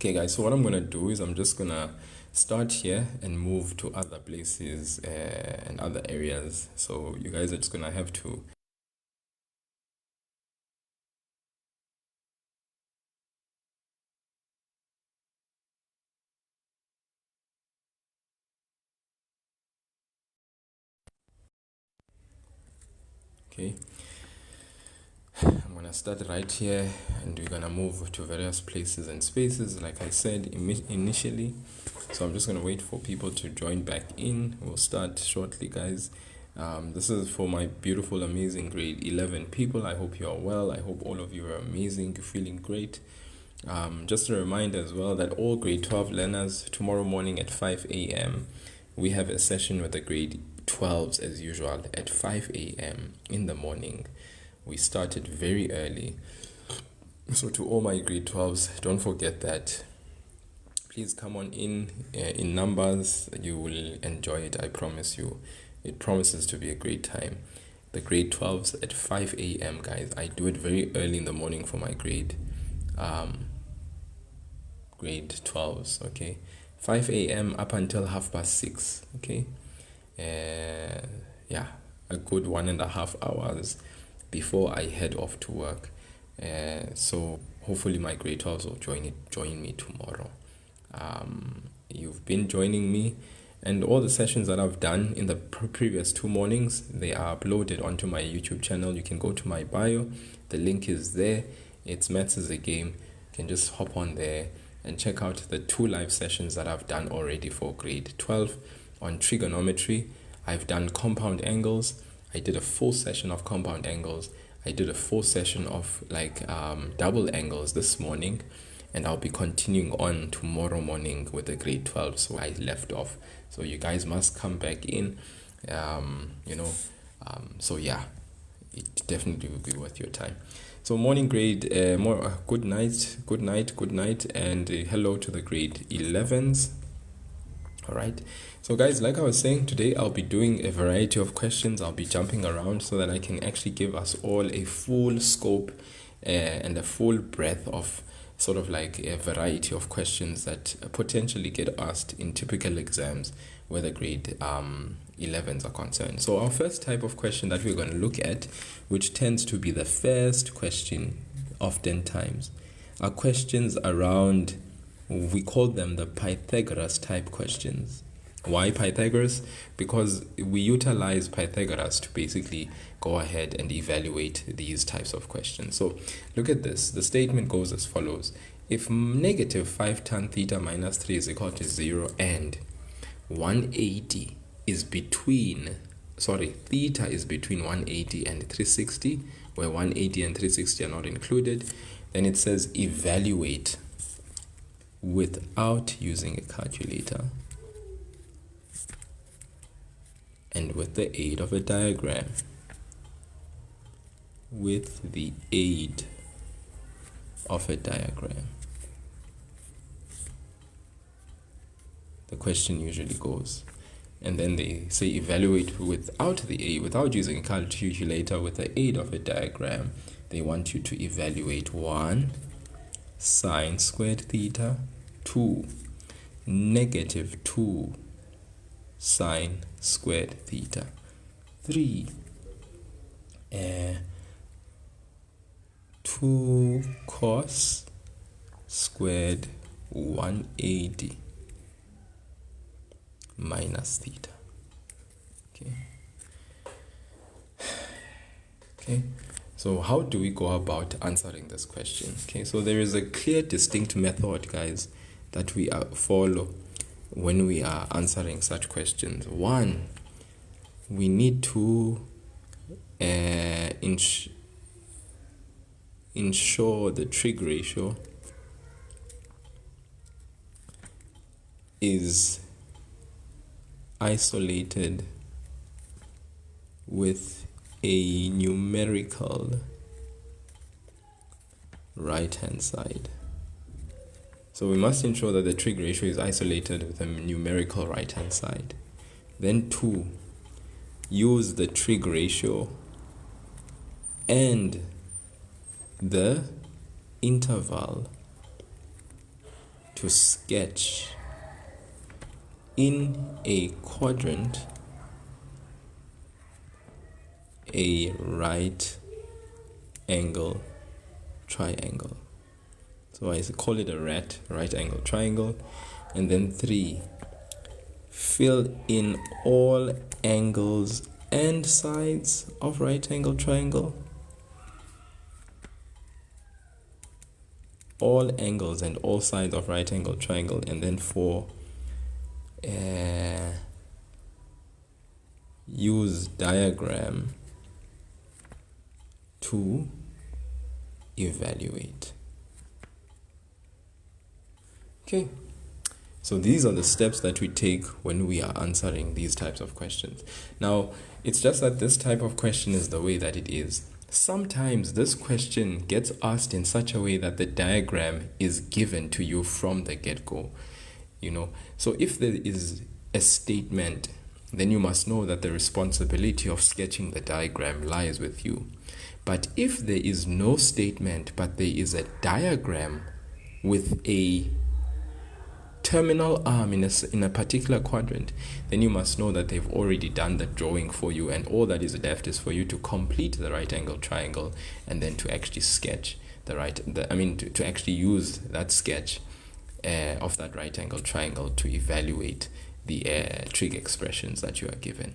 Okay guys, so what I'm gonna do is I'm just gonna start here and move to other places and other areas. So you guys are just gonna have to okay. I'm gonna start right here and we're gonna move to various places and spaces like I said initially. So I'm just gonna wait for people to join back in. We'll start shortly, guys. This is for my beautiful, amazing grade 11 people. I hope you are well. I hope all of you are amazing. You're feeling great. Just a reminder as well that all grade 12 learners, tomorrow morning at 5 a.m., we have a session with the grade 12s as usual at 5 a.m. in the morning. We started very early. So to all my grade 12s, don't forget that. Please come on in numbers. You will enjoy it, I promise you. It promises to be a great time. The grade 12s at 5 a.m., guys. I do it very early in the morning for my grade 12s, okay? 5 a.m. up until 6:30, okay? Yeah, a good 1.5 hours before I head off to work. So hopefully my grade 12s will join me tomorrow. You've been joining me, and all the sessions that I've done in the previous 2 mornings, they are uploaded onto my YouTube channel. You can go to my bio, the link is there. It's Maths is a Game. You can just hop on there and check out the 2 live sessions that I've done already for grade 12 on trigonometry. I've done compound angles. I did a full session of compound angles. I did a full session of double angles this morning, and I'll be continuing on tomorrow morning with the grade 12. So I left off. So you guys must come back in, so yeah, it definitely will be worth your time. So morning grade, good night, and hello to the grade 11s. All right. So guys, like I was saying, today I'll be doing a variety of questions. I'll be jumping around so that I can actually give us all a full scope and a full breadth of sort of like a variety of questions that potentially get asked in typical exams where the grade 11s are concerned. So our first type of question that we're going to look at, which tends to be the first question oftentimes, are questions around, we call them the Pythagoras type questions. Why Pythagoras? Because we utilize Pythagoras to basically go ahead and evaluate these types of questions. So look at this. The statement goes as follows. If negative 5 tan theta minus 3 is equal to 0 and 180 is between, theta is between 180 and 360, where 180 and 360 are not included, then it says evaluate without using a calculator and with the aid of a diagram. With the aid of a diagram. The question usually goes. And then they say evaluate without using a calculator, with the aid of a diagram. They want you to evaluate 1, sine squared theta, 2, negative 2 sine squared theta, 3, 2 cos squared 180 minus theta. Okay. So how do we go about answering this question? Okay, so there is a clear, distinct method, guys, that we follow when we are answering such questions. One, we need to ensure the trig ratio is isolated with a numerical right hand side. So we must ensure that the trig ratio is isolated with a numerical right hand side. Then 2, use the trig ratio and the interval to sketch in a quadrant a right angle triangle. So I call it a right angle triangle. And then 3, fill in all angles and sides of right angle triangle. All angles and all sides of right angle triangle. And then 4, use diagram to evaluate. Okay, so these are the steps that we take when we are answering these types of questions. Now, it's just that this type of question is the way that it is. Sometimes this question gets asked in such a way that the diagram is given to you from the get-go, So if there is a statement, then you must know that the responsibility of sketching the diagram lies with you. But if there is no statement, but there is a diagram with a terminal arm in a particular quadrant, then you must know that they've already done the drawing for you, and all that is left is for you to complete the right angle triangle and then to actually sketch to actually use that sketch of that right angle triangle to evaluate the trig expressions that you are given.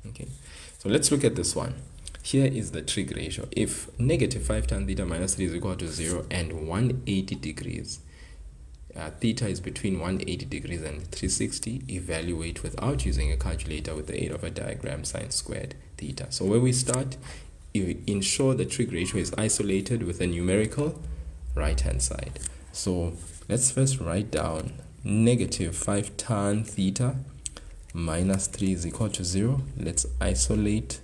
Okay, so let's look at this one. Here is the trig ratio. If negative 5 tan theta minus 3 is equal to 0 and 180 degrees, theta is between 180 degrees and 360, evaluate without using a calculator with the aid of a diagram sine squared theta. So where we start, you ensure the trig ratio is isolated with a numerical right hand side. So let's first write down negative 5 tan theta minus 3 is equal to 0. Let's isolate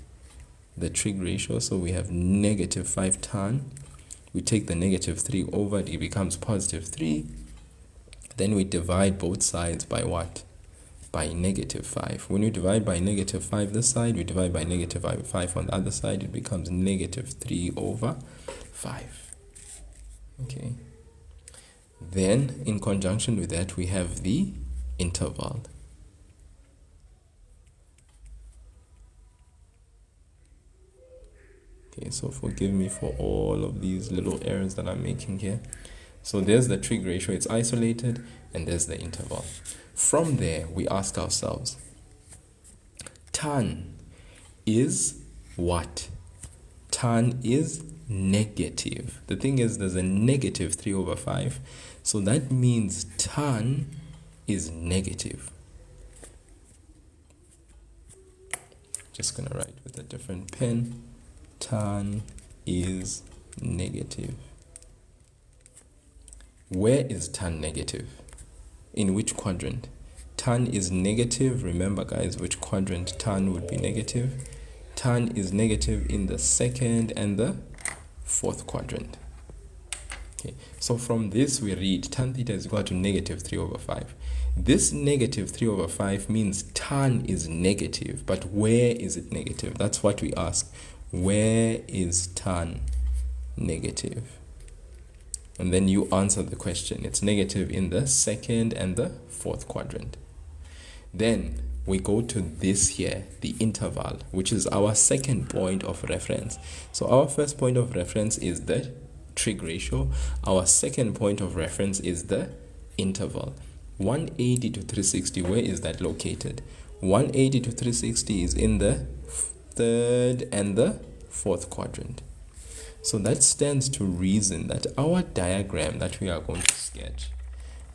the trig ratio. So we have negative 5 tan. We take the negative 3 over, it becomes positive 3. Then we divide both sides by what? By negative 5. When we divide by negative 5 this side, we divide by negative 5 on the other side, it becomes negative 3 over 5. Okay. Then, in conjunction with that, we have the interval. Okay, so forgive me for all of these little errors that I'm making here. So there's the trig ratio, it's isolated, and there's the interval. From there, we ask ourselves, tan is what? Tan is negative. The thing is, there's a negative 3 over 5. So that means tan is negative. Just going to write with a different pen. Tan is negative. Where is tan negative? In which quadrant? Tan is negative. Remember, guys, which quadrant tan would be negative? Tan is negative in the second and the fourth quadrant. Okay, so from this we read tan theta is equal to negative 3 over 5. This negative 3 over 5 means tan is negative, but where is it negative? That's what we ask. Where is tan negative? And then you answer the question. It's negative in the second and the fourth quadrant. Then we go to this here, the interval, which is our second point of reference. So our first point of reference is the trig ratio. Our second point of reference is the interval. 180 to 360, where is that located? 180 to 360 is in the third and the fourth quadrant. So that stands to reason that our diagram that we are going to sketch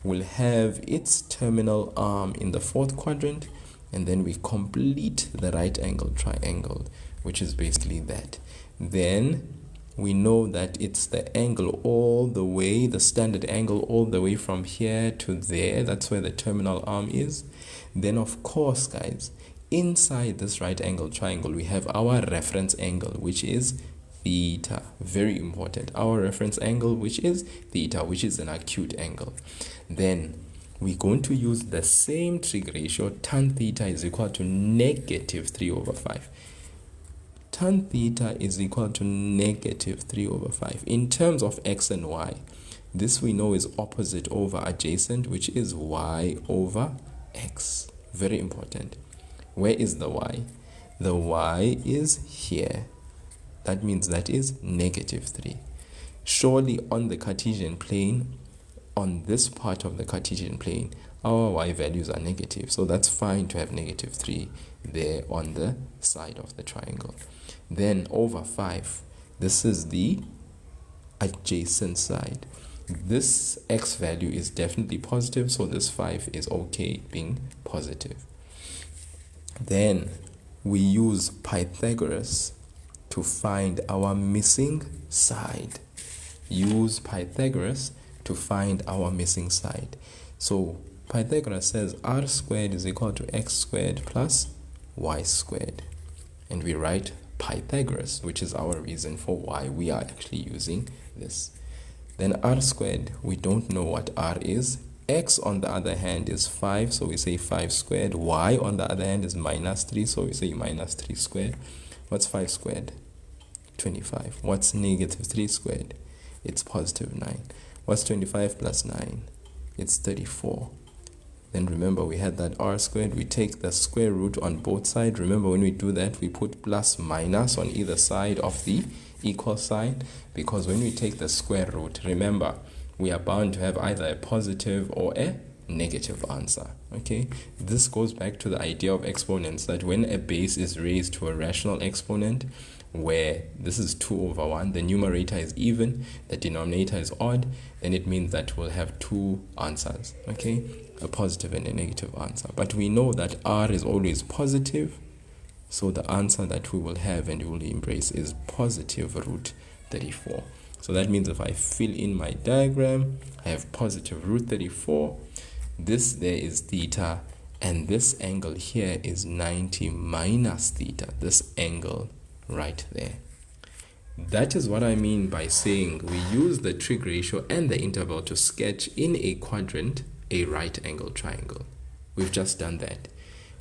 will have its terminal arm in the fourth quadrant, and then we complete the right angle triangle, which is basically that. Then we know that it's the angle all the way, the standard angle all the way from here to there. That's where the terminal arm is. Then of course, guys, inside this right angle triangle, we have our reference angle, which is theta. Very important. Our reference angle, which is theta, which is an acute angle. Then we're going to use the same trig ratio. Tan theta is equal to negative 3 over 5. Tan theta is equal to negative 3 over 5. In terms of x and y, This we know is opposite over adjacent, which is y over x. Very important. Where is the y? The y is here. That means that is negative 3. Surely on the Cartesian plane, on this part of the Cartesian plane, our y values are negative. So that's fine to have negative 3 there on the side of the triangle. Then over 5, this is the adjacent side. This x value is definitely positive, so this 5 is okay being positive. Then we use Pythagoras to find our missing side. Use Pythagoras to find our missing side. So Pythagoras says r squared is equal to x squared plus y squared. And we write Pythagoras, which is our reason for why we are actually using this. Then r squared, we don't know what r is. X on the other hand is 5, so we say 5 squared. Y on the other hand is minus 3, so we say minus 3 squared. What's 5 squared? 25. What's negative 3 squared? It's positive 9. What's 25 plus 9? It's 34. Then remember we had that r squared. We take the square root on both sides. Remember when we do that, we put plus minus on either side of the equal sign, because when we take the square root, remember we are bound to have either a positive or a negative answer. Okay, this goes back to the idea of exponents, that when a base is raised to a rational exponent, where this is 2 over 1, the numerator is even, the denominator is odd, then it means that we'll have two answers, okay, a positive and a negative answer. But we know that r is always positive, so the answer that we will have and we will embrace is positive root 34. So that means if I fill in my diagram, I have positive root 34. This there is theta, and this angle here is 90 minus theta, this angle right there. That is what I mean by saying we use the trig ratio and the interval to sketch in a quadrant a right angle triangle. We've just done that.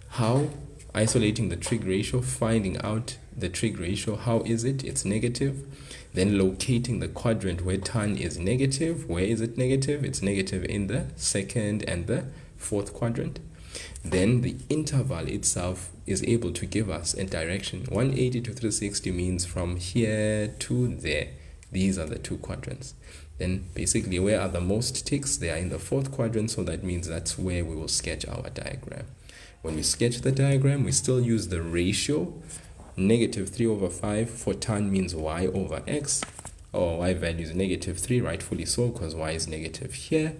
How? Isolating the trig ratio, finding out the trig ratio. How is it? It's negative. Then locating the quadrant where tan is negative. Where is it negative? It's negative in the second and the fourth quadrant. Then the interval itself is able to give us a direction. 180 to 360 means from here to there. These are the two quadrants. Then basically, where are the most ticks? They are in the fourth quadrant, so that means that's where we will sketch our diagram. When we sketch the diagram, we still use the ratio. Negative 3 over 5 for tan means y over x. Our y value is negative 3, rightfully so, because y is negative here.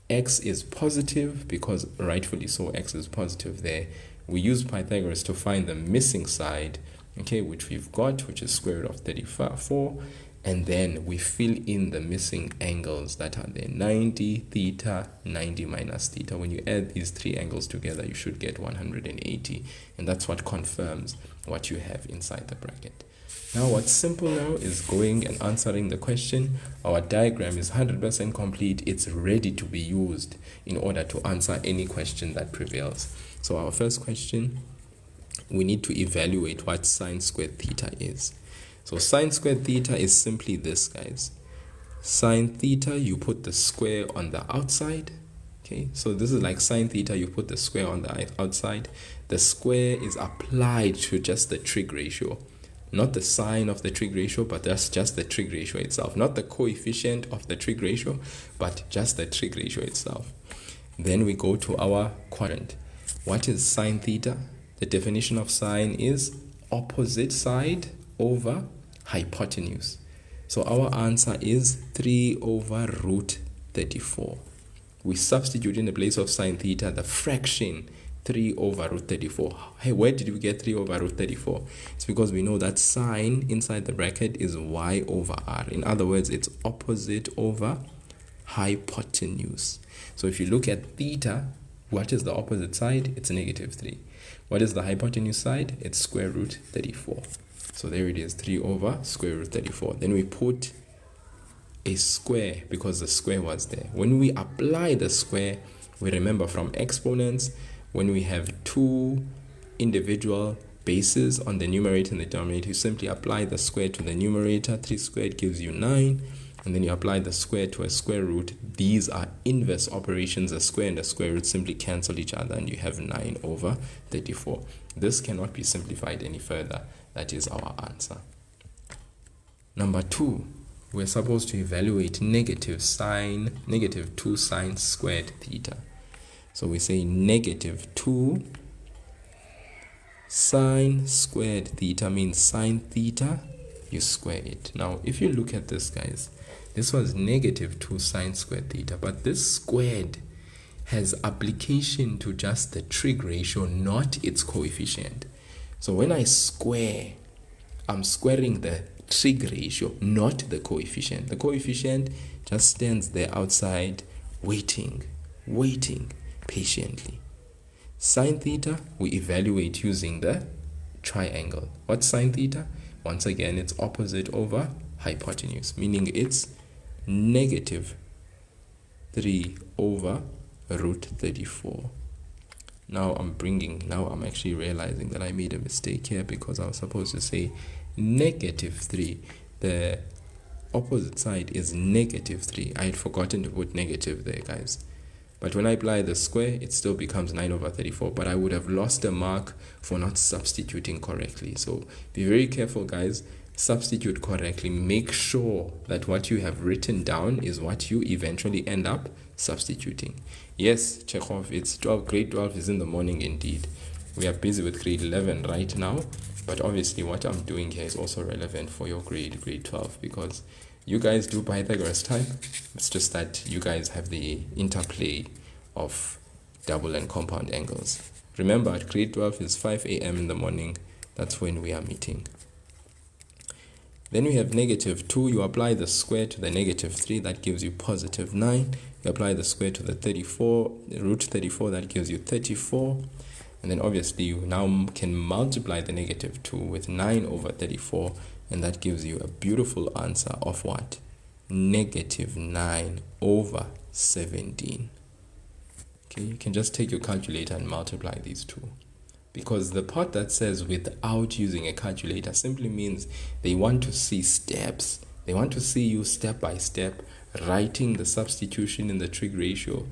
X is positive, because rightfully so, x is positive there. We use Pythagoras to find the missing side, okay, which we've got, which is square root of 34. And then we fill in the missing angles that are there. 90 theta, 90 minus theta. When you add these three angles together, you should get 180. And that's what confirms what you have inside the bracket. Now what's simple now is going and answering the question. Our diagram is 100% complete. It's ready to be used in order to answer any question that prevails. So our first question, we need to evaluate what sine squared theta is. So sine squared theta is simply this, guys. Sine theta, you put the square on the outside. Okay, so this is like sine theta, you put the square on the outside. The square is applied to just the trig ratio. Not the sine of the trig ratio, but that's just the trig ratio itself. Not the coefficient of the trig ratio, but just the trig ratio itself. Then we go to our quadrant. What is sine theta? The definition of sine is opposite side over hypotenuse. So our answer is 3 over root 34. We substitute in the place of sine theta the fraction 3 over root 34. Hey, where did we get 3 over root 34? It's because we know that sine inside the bracket is y over r. In other words, it's opposite over hypotenuse. So if you look at theta, what is the opposite side? It's negative 3. What is the hypotenuse side? It's square root 34. So there it is, 3 over square root 34. Then we put a square because the square was there. When we apply the square, we remember from exponents, when we have two individual bases on the numerator and the denominator, you simply apply the square to the numerator. 3 squared gives you 9. and then you apply the square to a square root. These are inverse operations. A square and a square root simply cancel each other, and you have 9 over 34. This cannot be simplified any further. That is our answer. Number 2, we're supposed to evaluate negative 2 sine squared theta. So we say negative 2 sine squared theta means sine theta, you square it. Now, if you look at this, guys, this was negative 2 sine squared theta, but this squared has application to just the trig ratio, not its coefficient. So when I square, I'm squaring the trig ratio, not the coefficient. The coefficient just stands there outside, waiting patiently. Sine theta, we evaluate using the triangle. What's sine theta? Once again, it's opposite over hypotenuse, meaning it's negative 3 over root 34. Now I'm actually realizing that I made a mistake here, because I was supposed to say negative 3. The opposite side is negative 3. I had forgotten to put negative there, guys. But when I apply the square, it still becomes 9 over 34. But I would have lost a mark for not substituting correctly. So be very careful, guys. Substitute correctly. Make sure that what you have written down is what you eventually end up substituting. Yes, Chekhov, it's 12. Grade 12 is in the morning indeed. We are busy with grade 11 right now. But obviously what I'm doing here is also relevant for your grade 12, because you guys do Pythagoras type. It's just that you guys have the interplay of double and compound angles. Remember, at grade 12 is 5 a.m. in the morning. That's when we are meeting. Then we have negative 2. You apply the square to the negative 3. That gives you positive 9. You apply the square to the 34, root 34. That gives you 34. And then obviously you now can multiply the negative 2 with 9 over 34. And that gives you a beautiful answer of what? Negative 9 over 17. Okay, you can just take your calculator and multiply these two. Because the part that says without using a calculator simply means they want to see steps. They want to see you step by step writing the substitution in the trig ratio,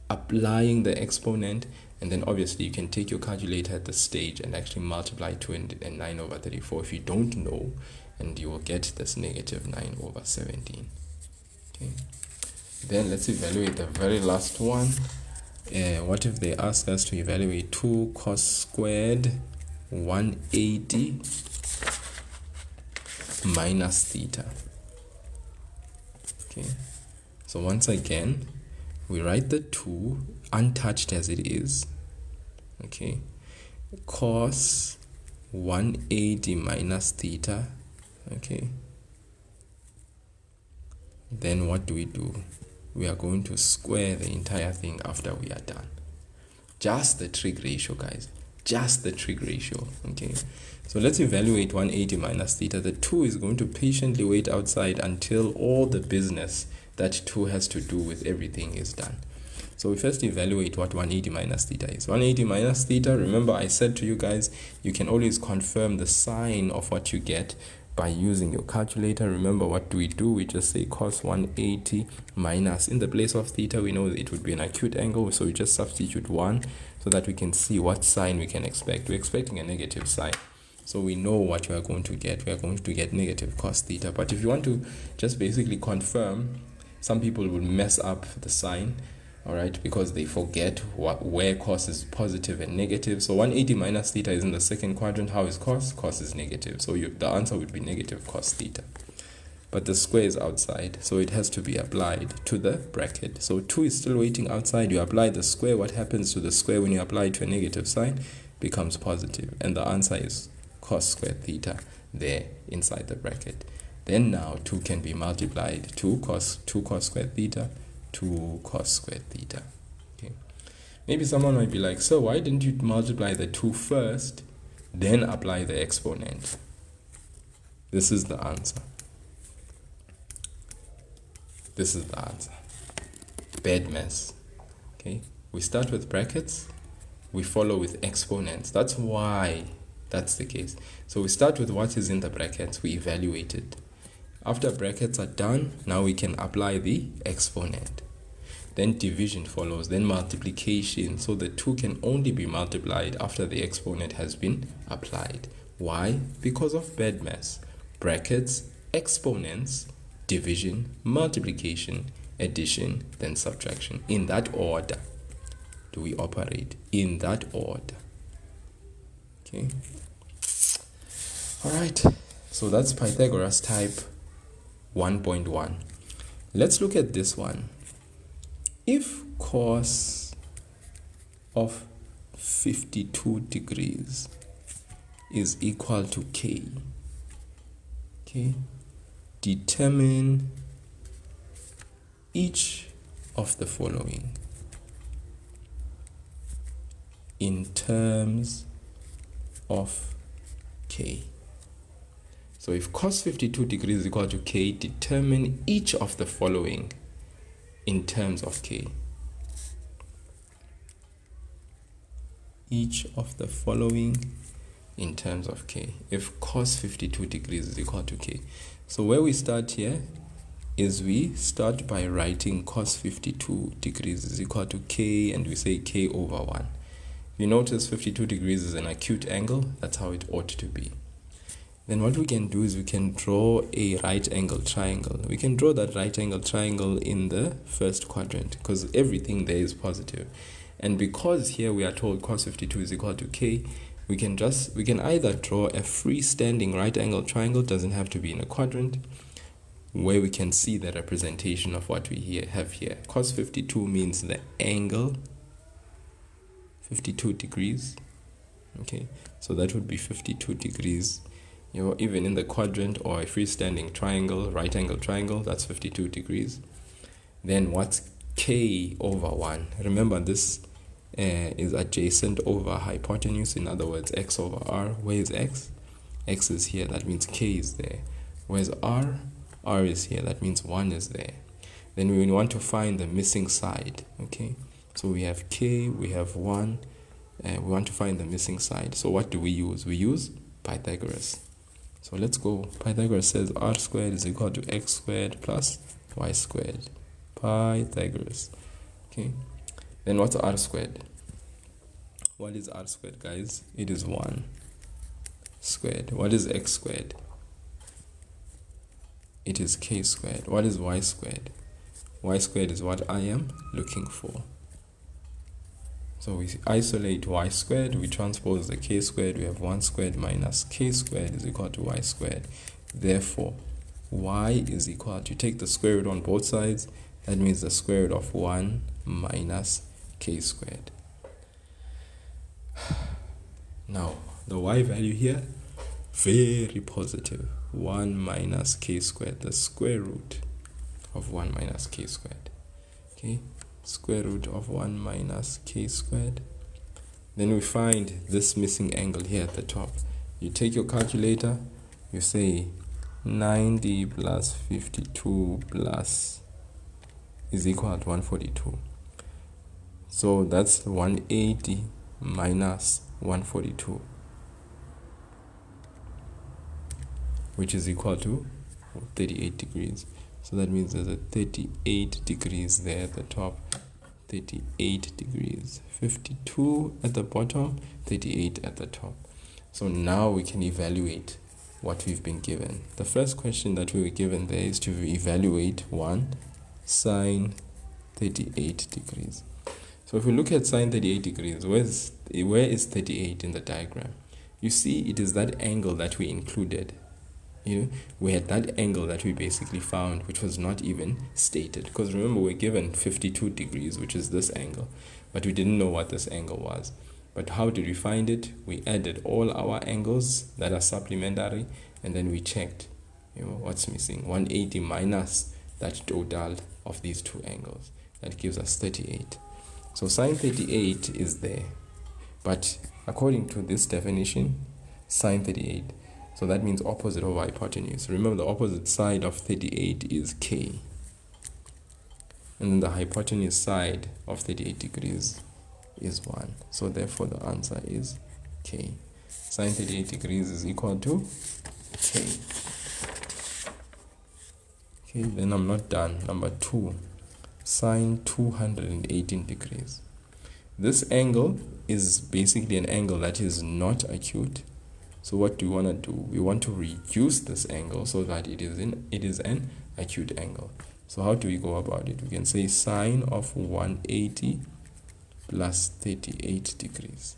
applying the exponent, and then obviously you can take your calculator at the stage and actually multiply 2 and 9 over 34 if you don't know, and you will get this negative 9 over 17. Okay. Then let's evaluate the very last one. What if they ask us to evaluate 2 cos squared 180 minus theta? Okay. So once again, we write the 2 untouched as it is. Okay. Cos 180 minus theta. Okay. Then what do? We are going to square the entire thing after we are done. Just the trig ratio, guys. Just the trig ratio. Okay. So let's evaluate 180 minus theta. The 2 is going to patiently wait outside until all the business that 2 has to do with everything is done. So we first evaluate what 180 minus theta is. 180 minus theta, remember I said to you guys, you can always confirm the sign of what you get by using your calculator. Remember, what do? We just say cos 180 minus, in the place of theta, we know it would be an acute angle, so we just substitute 1 so that we can see what sign we can expect. We're expecting a negative sign, so we know what we are going to get. We are going to get negative cos theta. But if you want to just basically confirm, some people will mess up the sign, all right, because they forget where cos is positive and negative. So 180 minus theta is in the second quadrant. How is cos? Cos is negative. So the answer would be negative cos theta. But the square is outside, so it has to be applied to the bracket. So 2 is still waiting outside. You apply the square. What happens to the square when you apply it to a negative sign? Becomes positive. And the answer is cos squared theta there inside the bracket. Then now 2 can be multiplied. 2 cos squared theta, 2 cos squared theta. Okay. Maybe someone might be like, so why didn't you multiply the 2 first, then apply the exponent? This is the answer. This is the answer. Bad mess. Okay. We start with brackets, we follow with exponents. That's why that's the case. So we start with what is in the brackets, we evaluate it. After brackets are done, now we can apply the exponent. Then division follows, then multiplication. So the 2 can only be multiplied after the exponent has been applied. Why? Because of BEDMAS. Brackets, exponents, division, multiplication, addition, then subtraction. In that order do we operate. In that order. Okay. Alright. So that's Pythagoras type 1.1. Let's look at this one. If cos of 52 degrees is equal to k, okay, determine each of the following in terms of k. So if cos 52 degrees is equal to k, determine each of the following in terms of k. Each of the following in terms of k. If cos 52 degrees is equal to k. So where we start here is we start by writing cos 52 degrees is equal to k, and we say k over 1. You notice 52 degrees is an acute angle. That's how it ought to be. Then what we can do is we can draw a right angle triangle. We can draw that right angle triangle in the first quadrant because everything there is positive. And because here we are told cos 52 is equal to k, we can either draw a freestanding right angle triangle, doesn't have to be in a quadrant, where we can see the representation of what we have here. Cos 52 means the angle 52 degrees. Okay, so that would be 52 degrees. Even in the quadrant or a freestanding triangle, right angle triangle, that's 52 degrees. Then what's k over 1? Remember, this is adjacent over hypotenuse. In other words, x over r. Where is x? X is here. That means k is there. Where's r? R is here. That means 1 is there. Then we want to find the missing side. Okay, so we have k, we have 1. We want to find the missing side. So what do we use? We use Pythagoras. So let's go. Pythagoras says r squared is equal to x squared plus y squared. Pythagoras. Okay. Then what's r squared? What is r squared, guys? It is 1 squared. What is x squared? It is k squared. What is y squared? Y squared is what I am looking for. So we isolate y squared, we transpose the k squared, we have 1 squared minus k squared is equal to y squared. Therefore, y is equal to, take the square root on both sides, that means the square root of 1 minus k squared. Now, the y value here, very positive. 1 minus k squared, the square root of 1 minus k squared. Okay, square root of 1 minus k squared. Then we find this missing angle here at the top. You take your calculator, you say 90 plus 52 plus is equal to 142. So that's 180 minus 142, which is equal to 38 degrees. So that means there's a 38 degrees there at the top. 38 degrees. 52 at the bottom, 38 at the top. So now we can evaluate what we've been given. The first question that we were given there is to evaluate 1 sine 38 degrees. So if we look at sine 38 degrees, where is 38 in the diagram? You see, it is that angle that we included. We had that angle that we basically found, which was not even stated, because remember, we're given 52 degrees, which is this angle, but we didn't know what this angle was. But how did we find it? We added all our angles that are supplementary, and then we checked what's missing. 180 minus that total of these two angles, that gives us 38. So sine 38 is there, but according to this definition, sine 38, so that means opposite over hypotenuse. Remember, the opposite side of 38 is k. And then the hypotenuse side of 38 degrees is 1. So therefore the answer is k. Sine 38 degrees is equal to k. Okay, then I'm not done. Number 2, sine 218 degrees. This angle is basically an angle that is not acute. So what do we want to do? We want to reduce this angle so that it is an acute angle. So how do we go about it? We can say sine of 180 plus 38 degrees.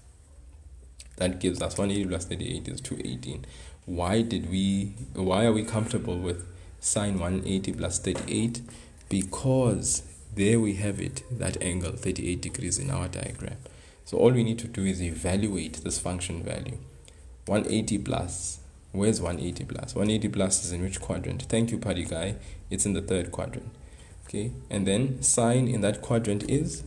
That gives us 180 plus 38 is 218. Why are we comfortable with sine 180 plus 38? Because there we have it, that angle 38 degrees in our diagram. So all we need to do is evaluate this function value. 180 plus, where's 180 plus? 180 plus is in which quadrant? Thank you, Paddy guy. It's in the third quadrant. Okay, and then sine in that quadrant is,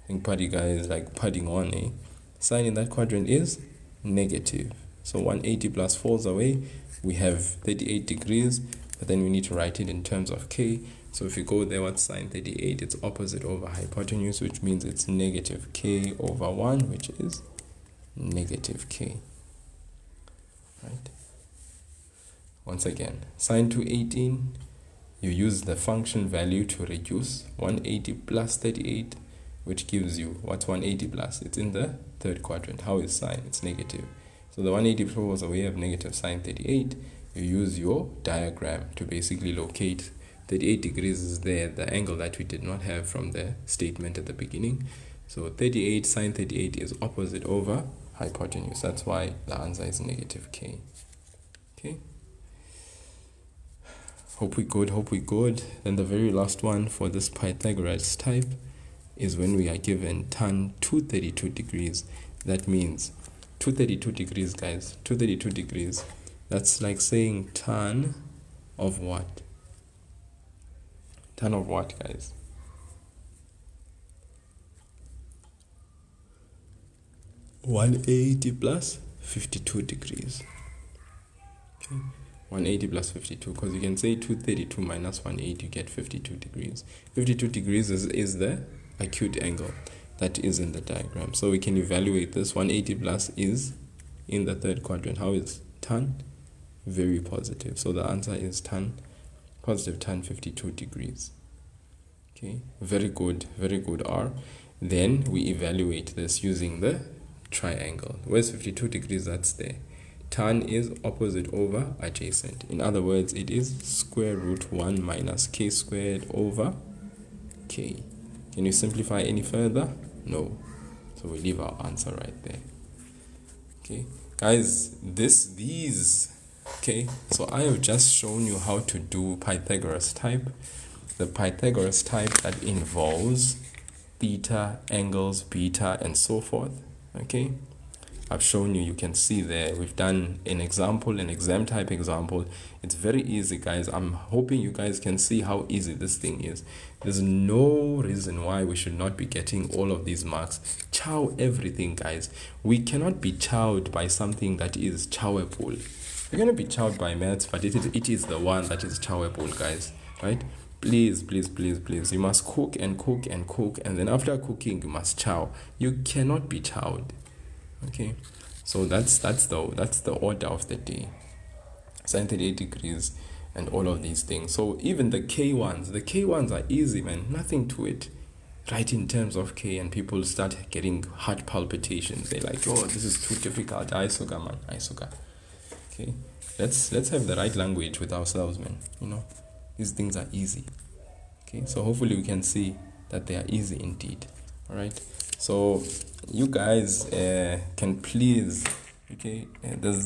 I think Paddy guy is like padding on, eh? Sine in that quadrant is negative. So 180 plus falls away. We have 38 degrees, but then we need to write it in terms of k. So if you go there, what's sine 38? It's opposite over hypotenuse, which means it's negative k over 1, which is negative k. Right? Once again, sine 218, you use the function value to reduce 180 plus 38, which gives you, what's 180 plus? It's in the third quadrant. How is sine? It's negative. So the 180 falls away of negative sine 38. You use your diagram to basically locate 38 degrees is there, the angle that we did not have from the statement at the beginning. So 38, sine 38 is opposite over hypotenuse. That's why the answer is negative k. Okay. Hope we good. Then the very last one for this Pythagoras type is when we are given tan 232 degrees. That means 232 degrees, guys. 232 degrees. That's like saying tan of what? Tan of what, guys? (180 plus 52 degrees). Okay. 180 plus 52, because you can say 232 minus 180, you get 52 degrees. 52 degrees is the acute angle that is in the diagram. So we can evaluate this. 180 plus is in the third quadrant. How is tan? Very positive. So the answer is positive tan 52 degrees. Okay, very good R. Then we evaluate this using the triangle. Where's 52 degrees? That's there. Tan is opposite over adjacent. In other words, it is square root 1 minus k squared over k. Can you simplify any further? No. So we leave our answer right there. Okay, guys, okay, so I have just shown you how to do Pythagoras type. The Pythagoras type that involves theta, angles, beta, and so forth. Okay, I've shown you can see there, we've done an example, an exam type example. It's very easy, guys. I'm hoping you guys can see how easy this thing is. There's no reason why we should not be getting all of these marks. Chow everything, guys. We cannot be chowed by something that is chowable. We're going to be chowed by maths, but it is the one that is chowable, guys. Right? Please, please, please, please. You must cook and cook and cook, and then after cooking, you must chow. You cannot be chowed. Okay, so that's the order of the day. Sine 38 degrees and all of these things. So even the k ones are easy, man. Nothing to it. Right, in terms of k, and people start getting heart palpitations. They're like, oh, this is too difficult. Aisoga, man. Aisoga. Okay, let's have the right language with ourselves, man. You know, these things are easy. Okay, so hopefully we can see that they are easy indeed. All right. So you guys can please, okay,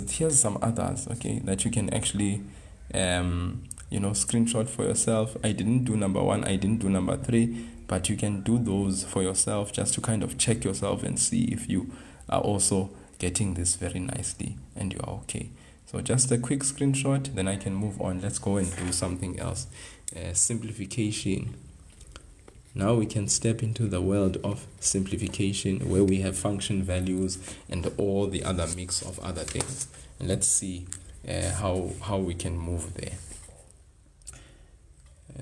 here's some others, okay, that you can actually screenshot for yourself. I didn't do number 1, I didn't do number 3, but you can do those for yourself just to kind of check yourself and see if you are also getting this very nicely and you are okay. So just a quick screenshot, then I can move on. Let's go and do something else. Simplification. Now we can step into the world of simplification, where we have function values and all the other mix of other things. And let's see how we can move there.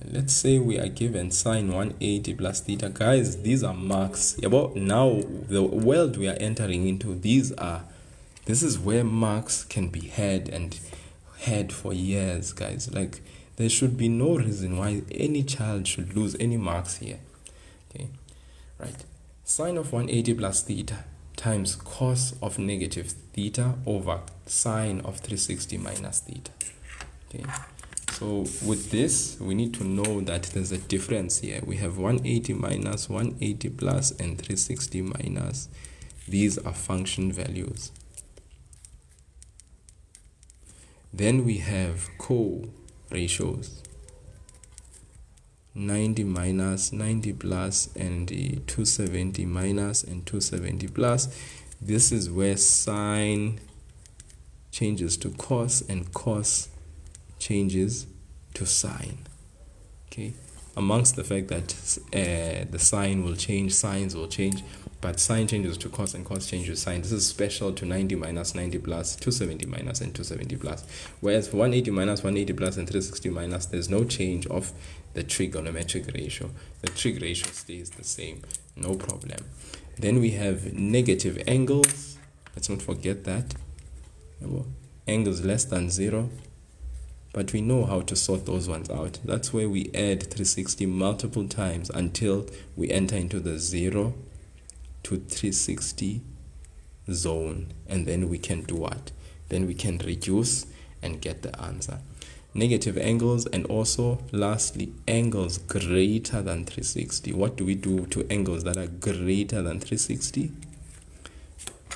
Let's say we are given sine 180 plus theta. Guys, these are marks. About now, the world we are entering into, this is where marks can be had for years, guys. Like, There should be no reason why any child should lose any marks here. Okay, right. Sine of 180 plus theta times cos of negative theta over sine of 360 minus theta. Okay, so with this, we need to know that there's a difference here. We have 180 minus, 180 plus, and 360 minus. These are function values. Then we have co-ratios. 90 minus, 90 plus, and 270 minus and 270 plus. This is where sine changes to cos and cos changes to sine. Okay, amongst the fact that the sign will change, signs will change, but sine changes to cos and cos changes to sine. This is special to 90 minus, 90 plus, 270 minus, and 270 plus. Whereas for 180 minus, 180 plus, and 360 minus, there's no change of the trigonometric ratio. The trig ratio stays the same, no problem. Then we have negative angles. Let's not forget that. Angles less than 0. But we know how to sort those ones out. That's where we add 360 multiple times until we enter into the 0 to 360 zone. And then we can do what? Then we can reduce and get the answer. Negative angles, and also lastly angles greater than 360. What do we do to angles that are greater than 360?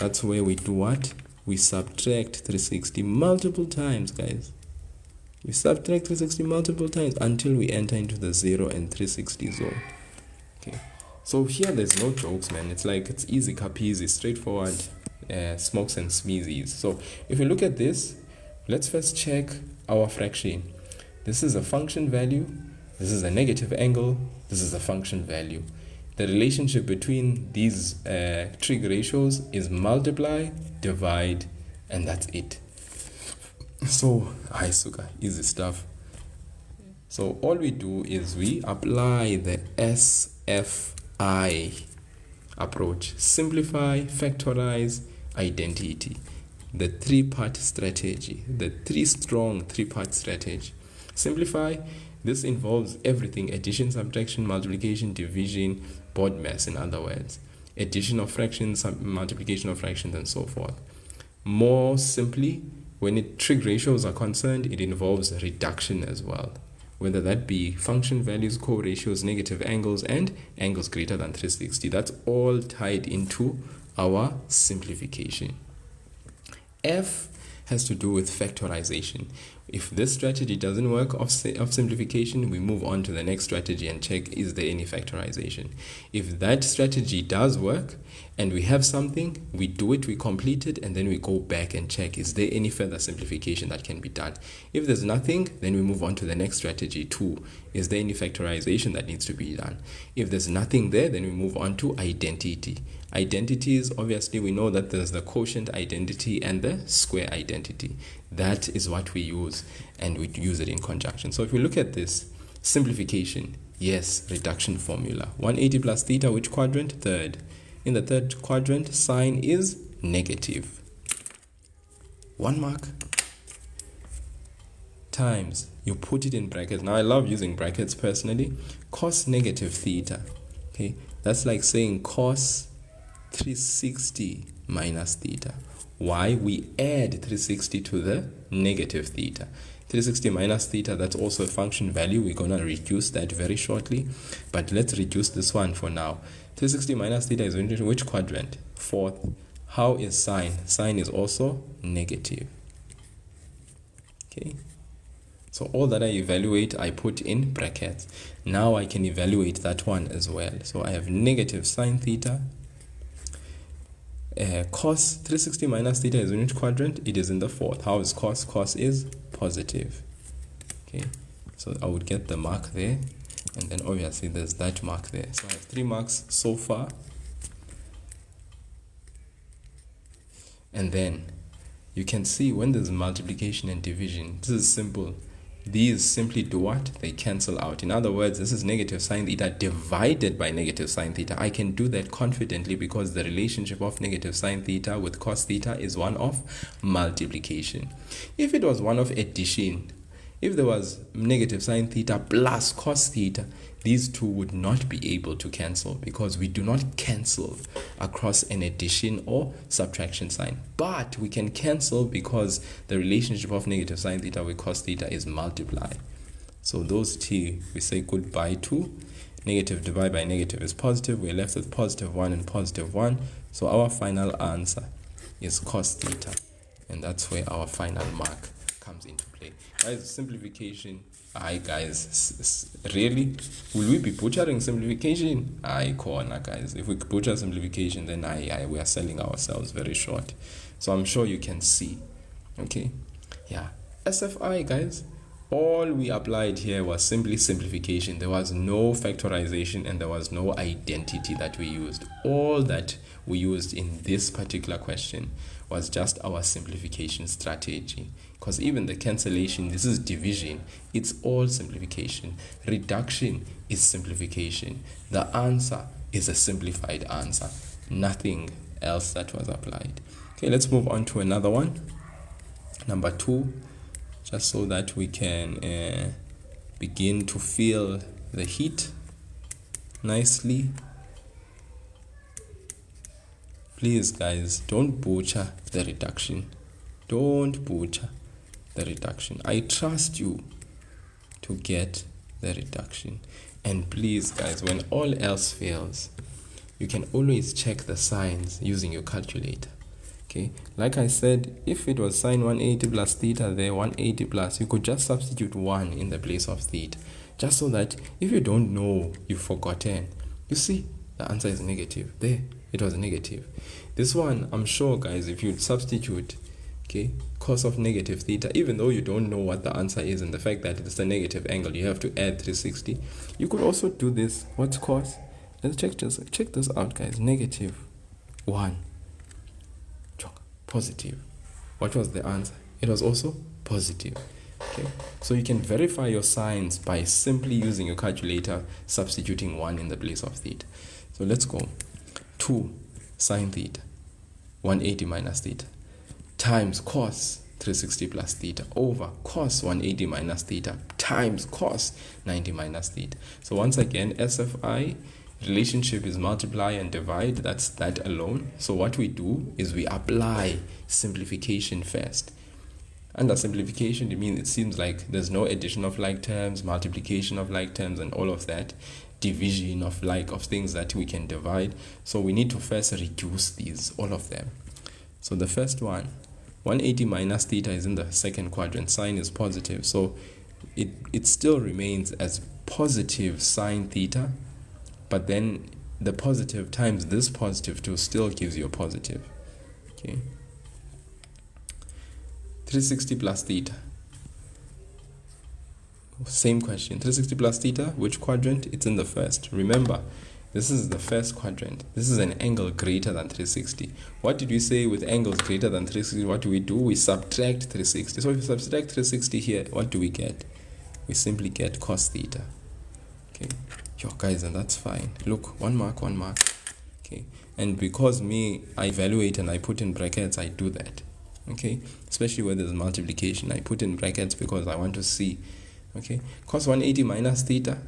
That's where we do what? We subtract 360 multiple times, guys. We subtract 360 multiple times until we enter into the 0 and 360 zone. Okay, so here there's no jokes, man. It's like, it's easy peasy, straightforward, smokes and smeezies. So if we look at this, let's first check our fraction. This is a function value, this is a negative angle, this is a function value. The relationship between these trig ratios is multiply, divide, and that's it. So, easy stuff. So all we do is we apply the SFI approach. Simplify, factorize, identity. The three-part strategy, the strong three-part strategy. Simplify, this involves everything: addition, subtraction, multiplication, division, board mass, in other words. Addition of fractions, multiplication of fractions, and so forth. More simply, when trig ratios are concerned, it involves reduction as well, whether that be function values, co-ratios, negative angles, and angles greater than 360. That's all tied into our simplification. F has to do with factorization. If this strategy doesn't work of simplification, we move on to the next strategy and check, is there any factorization? If that strategy does work and we have something, we do it, we complete it, and then we go back and check, is there any further simplification that can be done? If there's nothing, then we move on to the next strategy. 2, is there any factorization that needs to be done? If there's nothing there, then we move on to identity. Identities, obviously we know that there's the quotient identity and the square identity. That is what we use, and we use it in conjunction. So if we look at this, simplification, yes, reduction formula. 180 plus theta, which quadrant? Third. In the third quadrant, sine is negative. 1 mark times, you put it in brackets. Now I love using brackets personally. Cos negative theta. Okay, that's like saying cos 360 minus theta. Why? We add 360 to the negative theta. 360 minus theta, that's also a function value. We're going to reduce that very shortly, but let's reduce this one for now. 360 minus theta is into which quadrant? Fourth. How is sine? Sine is also negative. Okay, so all that I evaluate, I put in brackets. Now I can evaluate that one as well. So I have negative sine theta. Cos 360 minus theta is in which quadrant? It is in the fourth. How is cos? Cos is positive. Okay, so I would get the mark there, and then obviously there's that mark there. So I have 3 marks so far. And then you can see when there's multiplication and division, this is simple. These simply do what? They cancel out. In other words, this is negative sine theta divided by negative sine theta. I can do that confidently because the relationship of negative sine theta with cos theta is one of multiplication. If it was one of addition, If there was negative sine theta plus cos theta, these two would not be able to cancel, because we do not cancel across an addition or subtraction sign. But we can cancel because the relationship of negative sine theta with cos theta is multiply. So those two we say goodbye to. Negative divided by negative is positive. We're left with positive 1 and positive 1. So our final answer is cos theta. And that's where our final mark comes into play. Guys, simplification. Aye, guys. Really? Will we be butchering simplification? Aye, corner, guys. If we butcher simplification, then we are selling ourselves very short. So I'm sure you can see. Okay? Yeah. SFI, guys. All we applied here was simply simplification. There was no factorization and there was no identity that we used. All that we used in this particular question was just our simplification strategy. Because even the cancellation, this is division, it's all simplification. Reduction is simplification. The answer is a simplified answer. Nothing else that was applied. Okay, let's move on to another one. Number 2. Just so that we can begin to feel the heat nicely. Please, guys, don't butcher the reduction. Don't butcher the reduction. I trust you to get the reduction. And please, guys, when all else fails, you can always check the signs using your calculator. Okay, like I said, if it was sine 180 plus theta there, 180 plus, you could just substitute 1 in the place of theta, just so that if you don't know, you've forgotten. You see, the answer is negative. There, it was negative. This one, I'm sure, guys, if you substitute, okay, cos of negative theta, even though you don't know what the answer is and the fact that it's a negative angle, you have to add 360. You could also do this. What's cos? Let's check this out, guys. Negative 1. Positive. What was the answer? It was also positive. Okay, so you can verify your signs by simply using your calculator, substituting 1 in the place of theta. So let's go. 2 sine theta, 180 minus theta, times cos 360 plus theta over cos 180 minus theta times cos 90 minus theta. So once again, SFI relationship is multiply and divide. That's that alone. So what we do is we apply simplification first. Under simplification, it seems like there's no addition of like terms, multiplication of like terms, and all of that, division of things that we can divide. So we need to first reduce these, all of them. So the first one, 180 minus theta is in the second quadrant. Sign is positive, so it still remains as positive sine theta. But then the positive times this positive 2 still gives you a positive. Okay. 360 plus theta. Same question. 360 plus theta, which quadrant? It's in the first. Remember, this is the first quadrant. This is an angle greater than 360. What did we say with angles greater than 360? What do? We subtract 360. So if you subtract 360 here, what do we get? We simply get cos theta. Okay. Yo, guys, and that's fine. Look, 1 mark, 1 mark. Okay, and because I evaluate and I put in brackets, I do that. Okay, especially where there's multiplication, I put in brackets because I want to see. Okay, cos 180 minus theta.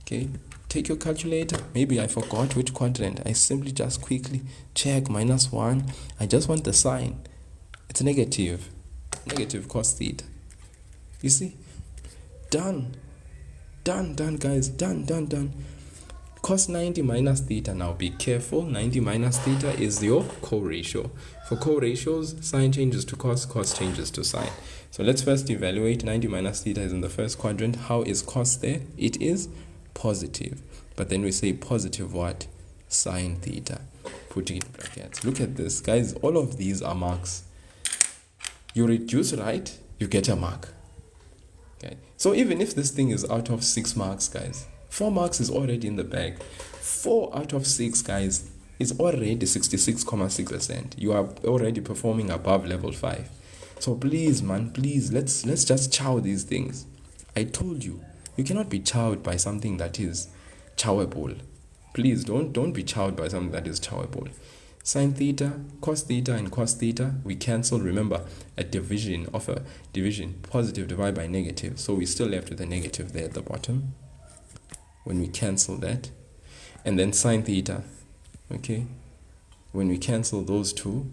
Okay, take your calculator. Maybe I forgot which quadrant. I simply just quickly check -1. I just want the sign. It's negative cos theta. You see, done, guys, done. Cos 90 minus theta. Now be careful, 90 minus theta is your co-ratio. For co-ratios, sine changes to cos, cos changes to sine. So let's first evaluate. 90 minus theta is in the first quadrant. How is cos there? It is positive. But then we say positive what? Sine theta. Putting in brackets. Look at this, guys. All of these are marks. You reduce right, you get a mark. Okay. So even if this thing is out of 6 marks, guys, 4 marks is already in the bag. 4 out of 6, guys, is already 66.6%. You are already performing above level 5. So please, man, please, let's just chow these things. I told you, you cannot be chowed by something that is chowable. Please don't be chowed by something that is chowable. Sine theta, cos theta, and cos theta, we cancel. Remember, a division of a division, positive divided by negative. So we still left with a negative there at the bottom when we cancel that. And then sine theta, okay, when we cancel those two,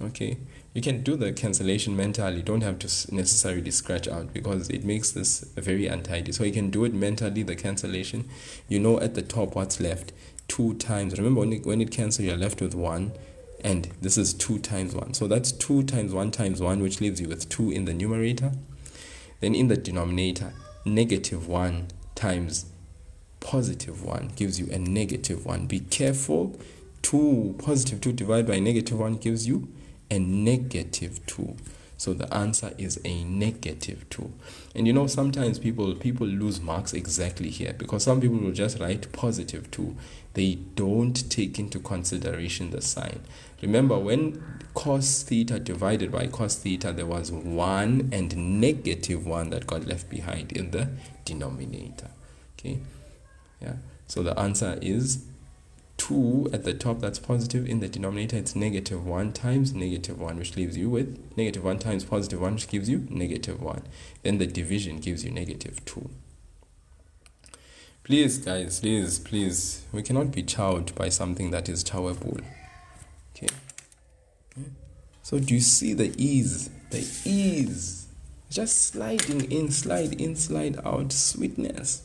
okay, you can do the cancellation mentally. Don't have to necessarily scratch out because it makes this very untidy. So you can do it mentally, the cancellation. You know at the top what's left. 2 times. Remember when it cancels, you're left with 1. And this is 2 times 1. So that's 2 times 1 times 1, which leaves you with 2 in the numerator. Then in the denominator, negative 1 times positive 1 gives you a negative 1. Be careful. 2 positive 2 divided by negative 1 gives you a negative 2. So the answer is a negative 2. And you know, sometimes people lose marks exactly here because some people will just write positive 2. They don't take into consideration the sign. Remember, when cos theta divided by cos theta, there was 1 and negative 1 that got left behind in the denominator. Okay, yeah. So the answer is 2 at the top, that's positive. In the denominator, it's negative 1 times negative 1, which leaves you with negative 1 times positive 1, which gives you negative 1. Then the division gives you negative 2. Please, guys, please, we cannot be chowed by something that is chowable. Okay. So do you see the ease? The ease. Just sliding in, slide out, sweetness.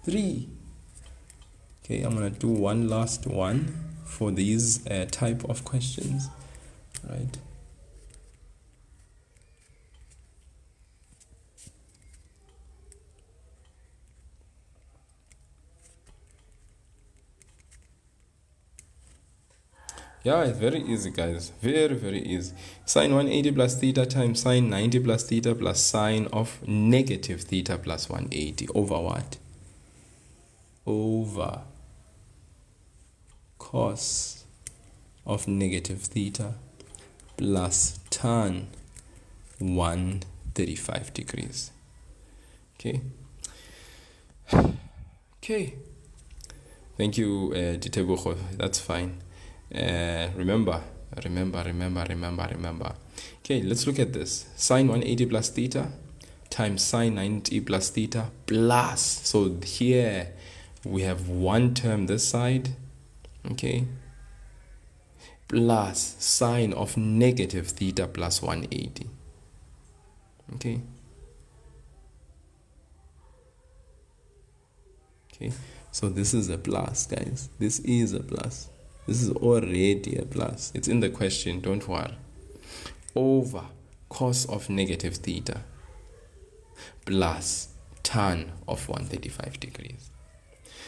3. Okay, I'm going to do one last one for these type of questions, right? Yeah, it's very easy, guys. Very easy. Sine 180 plus theta times sine 90 plus theta plus sine of negative theta plus 180 over what? Over cos of negative theta plus tan 135 degrees. Okay. Okay. Thank you, Ditebogo. That's fine. Remember. Okay, let's look at this. Sine 180 plus theta times sine 90 plus theta plus. So here we have one term this side, okay, plus sine of negative theta plus 180. Okay. Okay, so this is a plus, guys. This is a plus. This is already a plus. It's in the question, don't worry. Over cos of negative theta plus tan of 135 degrees.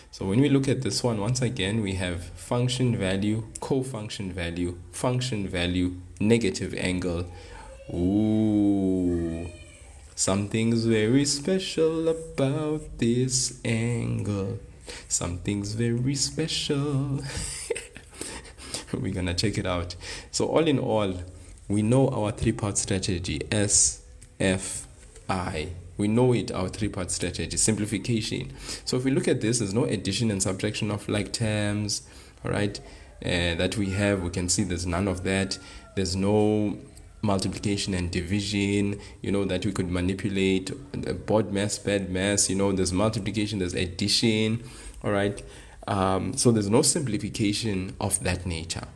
So when we look at this one, once again, we have function value, co-function value, function value, negative angle. Ooh, something's very special about this angle. Something's very special. We're gonna check it out. So all in all, we know our three-part strategy, S, F, I. We know it, our three-part strategy, simplification. So if we look at this, there's no addition and subtraction of like terms, all right, that we have. We can see there's none of that. There's no multiplication and division, you know, that we could manipulate, board mass, bad mass, you know, there's multiplication, there's addition, all right. So there's no simplification of that nature,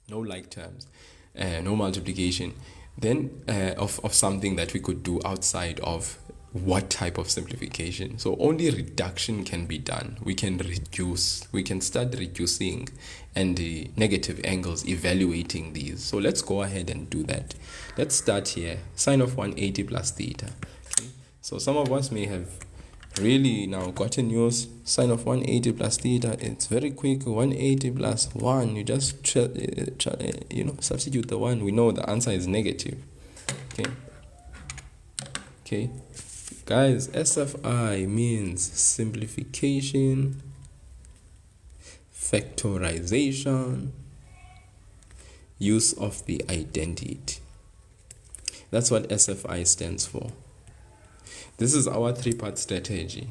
no like terms, no multiplication, then of something that we could do outside of what type of simplification. So only reduction can be done. We can reduce, we can start reducing and the negative angles, evaluating these. So let's go ahead and do that. Let's start here, sine of 180 plus theta. Okay. So some of us may have really now gotten yours. Sine of 180 plus theta, it's very quick. 180 plus 1, you just substitute the 1. We know the answer is negative. Okay guys, SFI means simplification, factorization, use of the identity. That's what SFI stands for. This is our three-part strategy.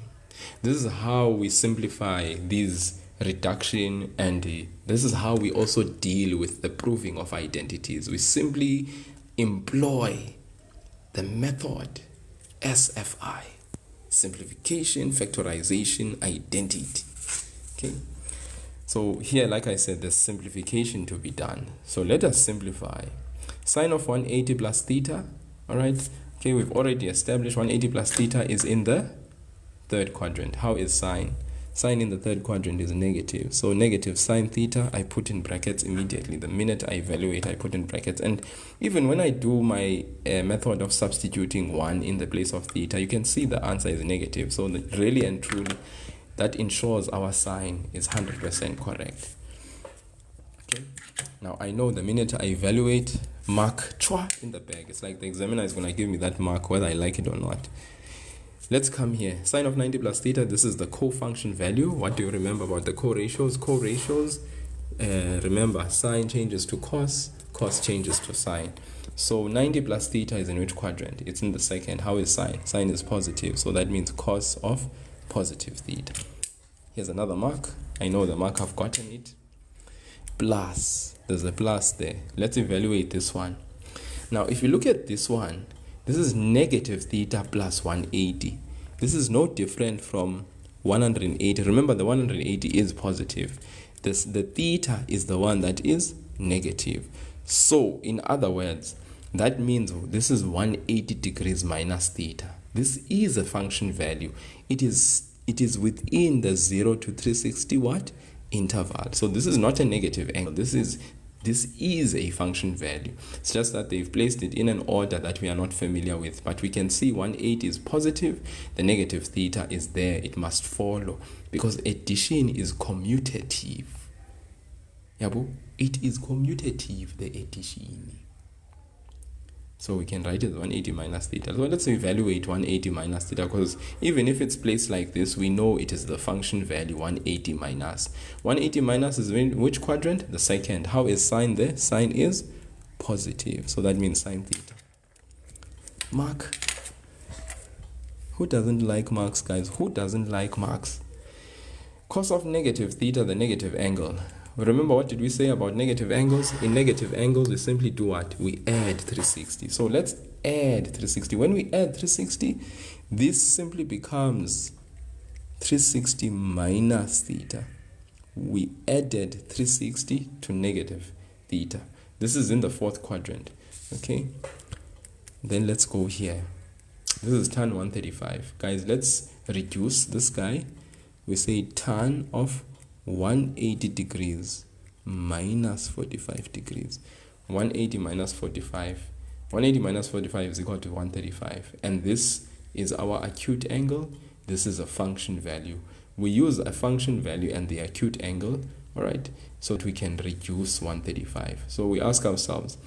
This is how we simplify these reduction, and this is how we also deal with the proving of identities. We simply employ the method SFI, simplification, factorization, identity. Okay, so here, like I said, there's simplification to be done. So let us simplify. Sine of 180 plus theta. All right, okay, we've already established 180 plus theta is in the third quadrant. How is sine? Sine in the third quadrant is negative. So negative sine theta, I put in brackets immediately. The minute I evaluate, I put in brackets. And even when I do my method of substituting 1 in the place of theta, you can see the answer is negative. So really and truly, that ensures our sine is 100% correct. Okay. Now I know the minute I evaluate, mark chua in the bag. It's like the examiner is going to give me that mark whether I like it or not. Let's come here. Sine of 90 plus theta, this is the co-function value. What do you remember about the co-ratios? Co-ratios, remember, sine changes to cos, cos changes to sine. So 90 plus theta is in which quadrant? It's in the second. How is sine? Sine is positive, so that means cos of positive theta. Here's another mark. I know the mark, I've gotten it. Plus, there's a plus there. Let's evaluate this one. Now, if you look at this one, this is negative theta plus 180. This is no different from 180. Remember, the 180 is positive. The theta is the one that is negative. So, in other words, that means this is 180 degrees minus theta. This is a function value. It is within the 0 to 360 what? Interval. So this is not a negative angle. This is a function value. It's just that they've placed it in an order that we are not familiar with. But we can see 180 is positive. The negative theta is there. It must follow because addition is commutative. Yabo? It is commutative, the addition. So we can write it as 180 minus theta. So let's evaluate 180 minus theta, because even if it's placed like this, we know it is the function value 180 minus. 180 minus is in which quadrant? The second. How is sine there? Sine is positive. So that means sine theta. Mark. Who doesn't like marks, guys? Who doesn't like marks? Cos of negative theta, the negative angle. Remember, what did we say about negative angles? In negative angles, we simply do what? We add 360. So let's add 360. When we add 360, this simply becomes 360 minus theta. We added 360 to negative theta. This is in the fourth quadrant. Okay? Then let's go here. This is tan 135. Guys, let's reduce this guy. We say tan of 180 degrees minus 45 degrees. 180 minus 45. 180 minus 45 is equal to 135. And this is our acute angle. This is a function value. We use a function value and the acute angle, all right, so that we can reduce 135. So we ask ourselves,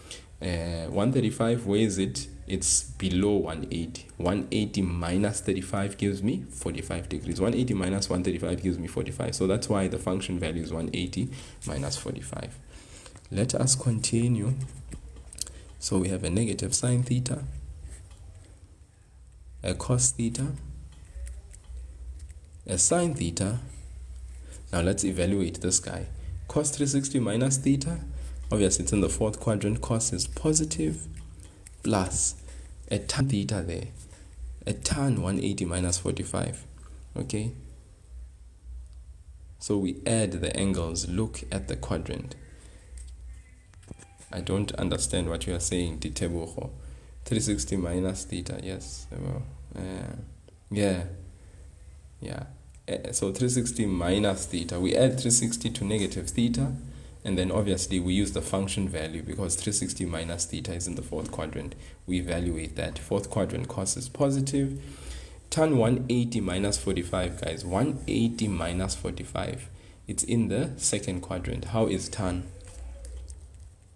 135, where is it? It's below 180. 180 minus 35 gives me 45 degrees. 180 minus 135 gives me 45. So that's why the function value is 180 minus 45. Let us continue. So we have a negative sine theta, a cos theta, a sine theta. Now let's evaluate this guy. Cos 360 minus theta, obviously it's in the fourth quadrant. Cos is positive, plus a tan theta there, a tan 180 minus 45. Okay, so we add the angles. Look at the quadrant. I don't understand what you are saying, Ditebogo. 360 minus theta, yes. Yeah. So 360 minus theta. We add 360 to negative theta, and then obviously we use the function value because 360 minus theta is in the fourth quadrant. We evaluate that. Fourth quadrant cos is positive. Tan 180 minus 45, guys. 180 minus 45. It's in the second quadrant. How is tan?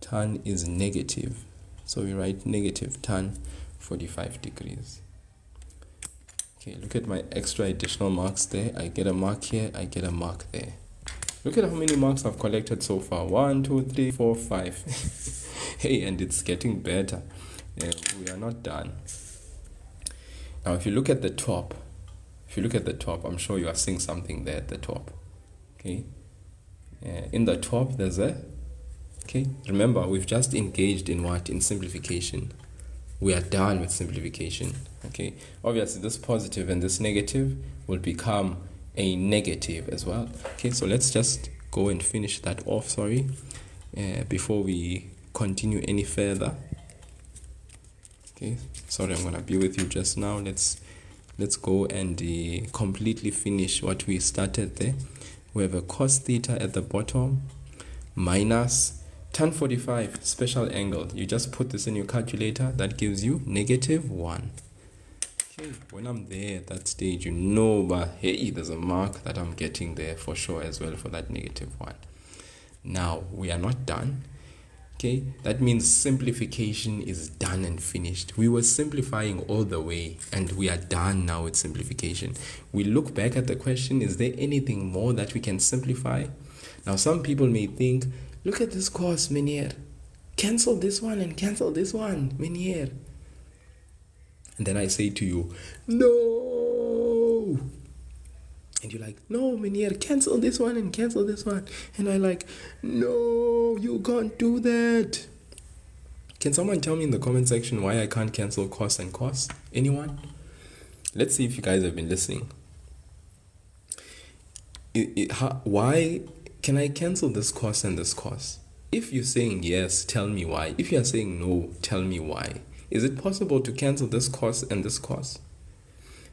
Tan is negative. So we write negative tan 45 degrees. Okay, look at my extra additional marks there. I get a mark here, I get a mark there. Look at how many marks I've collected so far. 1, 2, 3, 4, 5. Hey, and it's getting better. We are not done. Now, if you look at the top, I'm sure you are seeing something there at the top. Okay, In the top, there's a, okay, remember, we've just engaged in what? In simplification. We are done with simplification, okay? Obviously, this positive and this negative will become a negative as well. Okay, so let's just go and finish that off, before we continue any further. Okay, sorry, I'm going to be with you just now. Let's go and completely finish what we started there. We have a cos theta at the bottom minus tan 45 special angle. You just put this in your calculator. That gives you -1. Okay, when I'm there at that stage, you know, but hey, there's a mark that I'm getting there for sure as well for that -1. Now, we are not done. Okay, that means simplification is done and finished. We were simplifying all the way and we are done now with simplification. We look back at the question, is there anything more that we can simplify? Now, some people may think, look at this course, Menier. Cancel this one and cancel this one, Menier. And then I say to you, no. And you're like, no, Menier, cancel this one and cancel this one. And I'm like, no, you can't do that. Can someone tell me in the comment section why I can't cancel cos and cos? Anyone? Let's see if you guys have been listening. Why can I cancel this cos and this cos? If you're saying yes, tell me why. If you're saying no, tell me why. Is it possible to cancel this cos and this cos?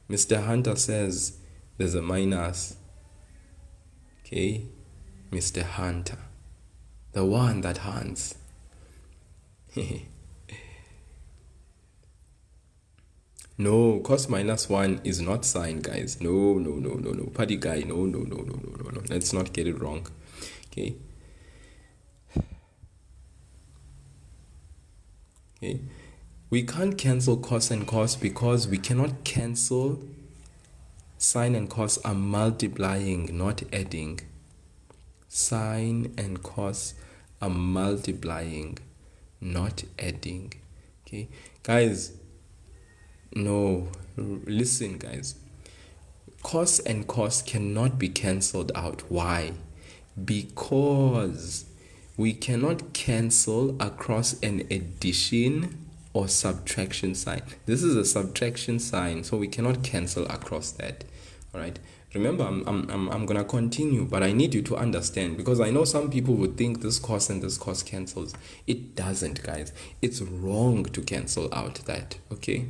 Mr. Hunter says there's a minus. Okay, Mr. Hunter, the one that hunts. No, cos -1 is not sine, guys. No. Party guy, no. Let's not get it wrong. Okay. We can't cancel cos and cos because we cannot cancel. Sine and cos are multiplying, not adding. Sine and cos are multiplying, not adding. Okay, guys, no, listen, guys. Cos and cos cannot be cancelled out. Why? Because we cannot cancel across an addition or subtraction sign. This is a subtraction sign, so we cannot cancel across that. All right, remember, I'm gonna continue, but I need you to understand, because I know some people would think this cos and this cos cancels. It doesn't, guys. It's wrong to cancel out that. Okay,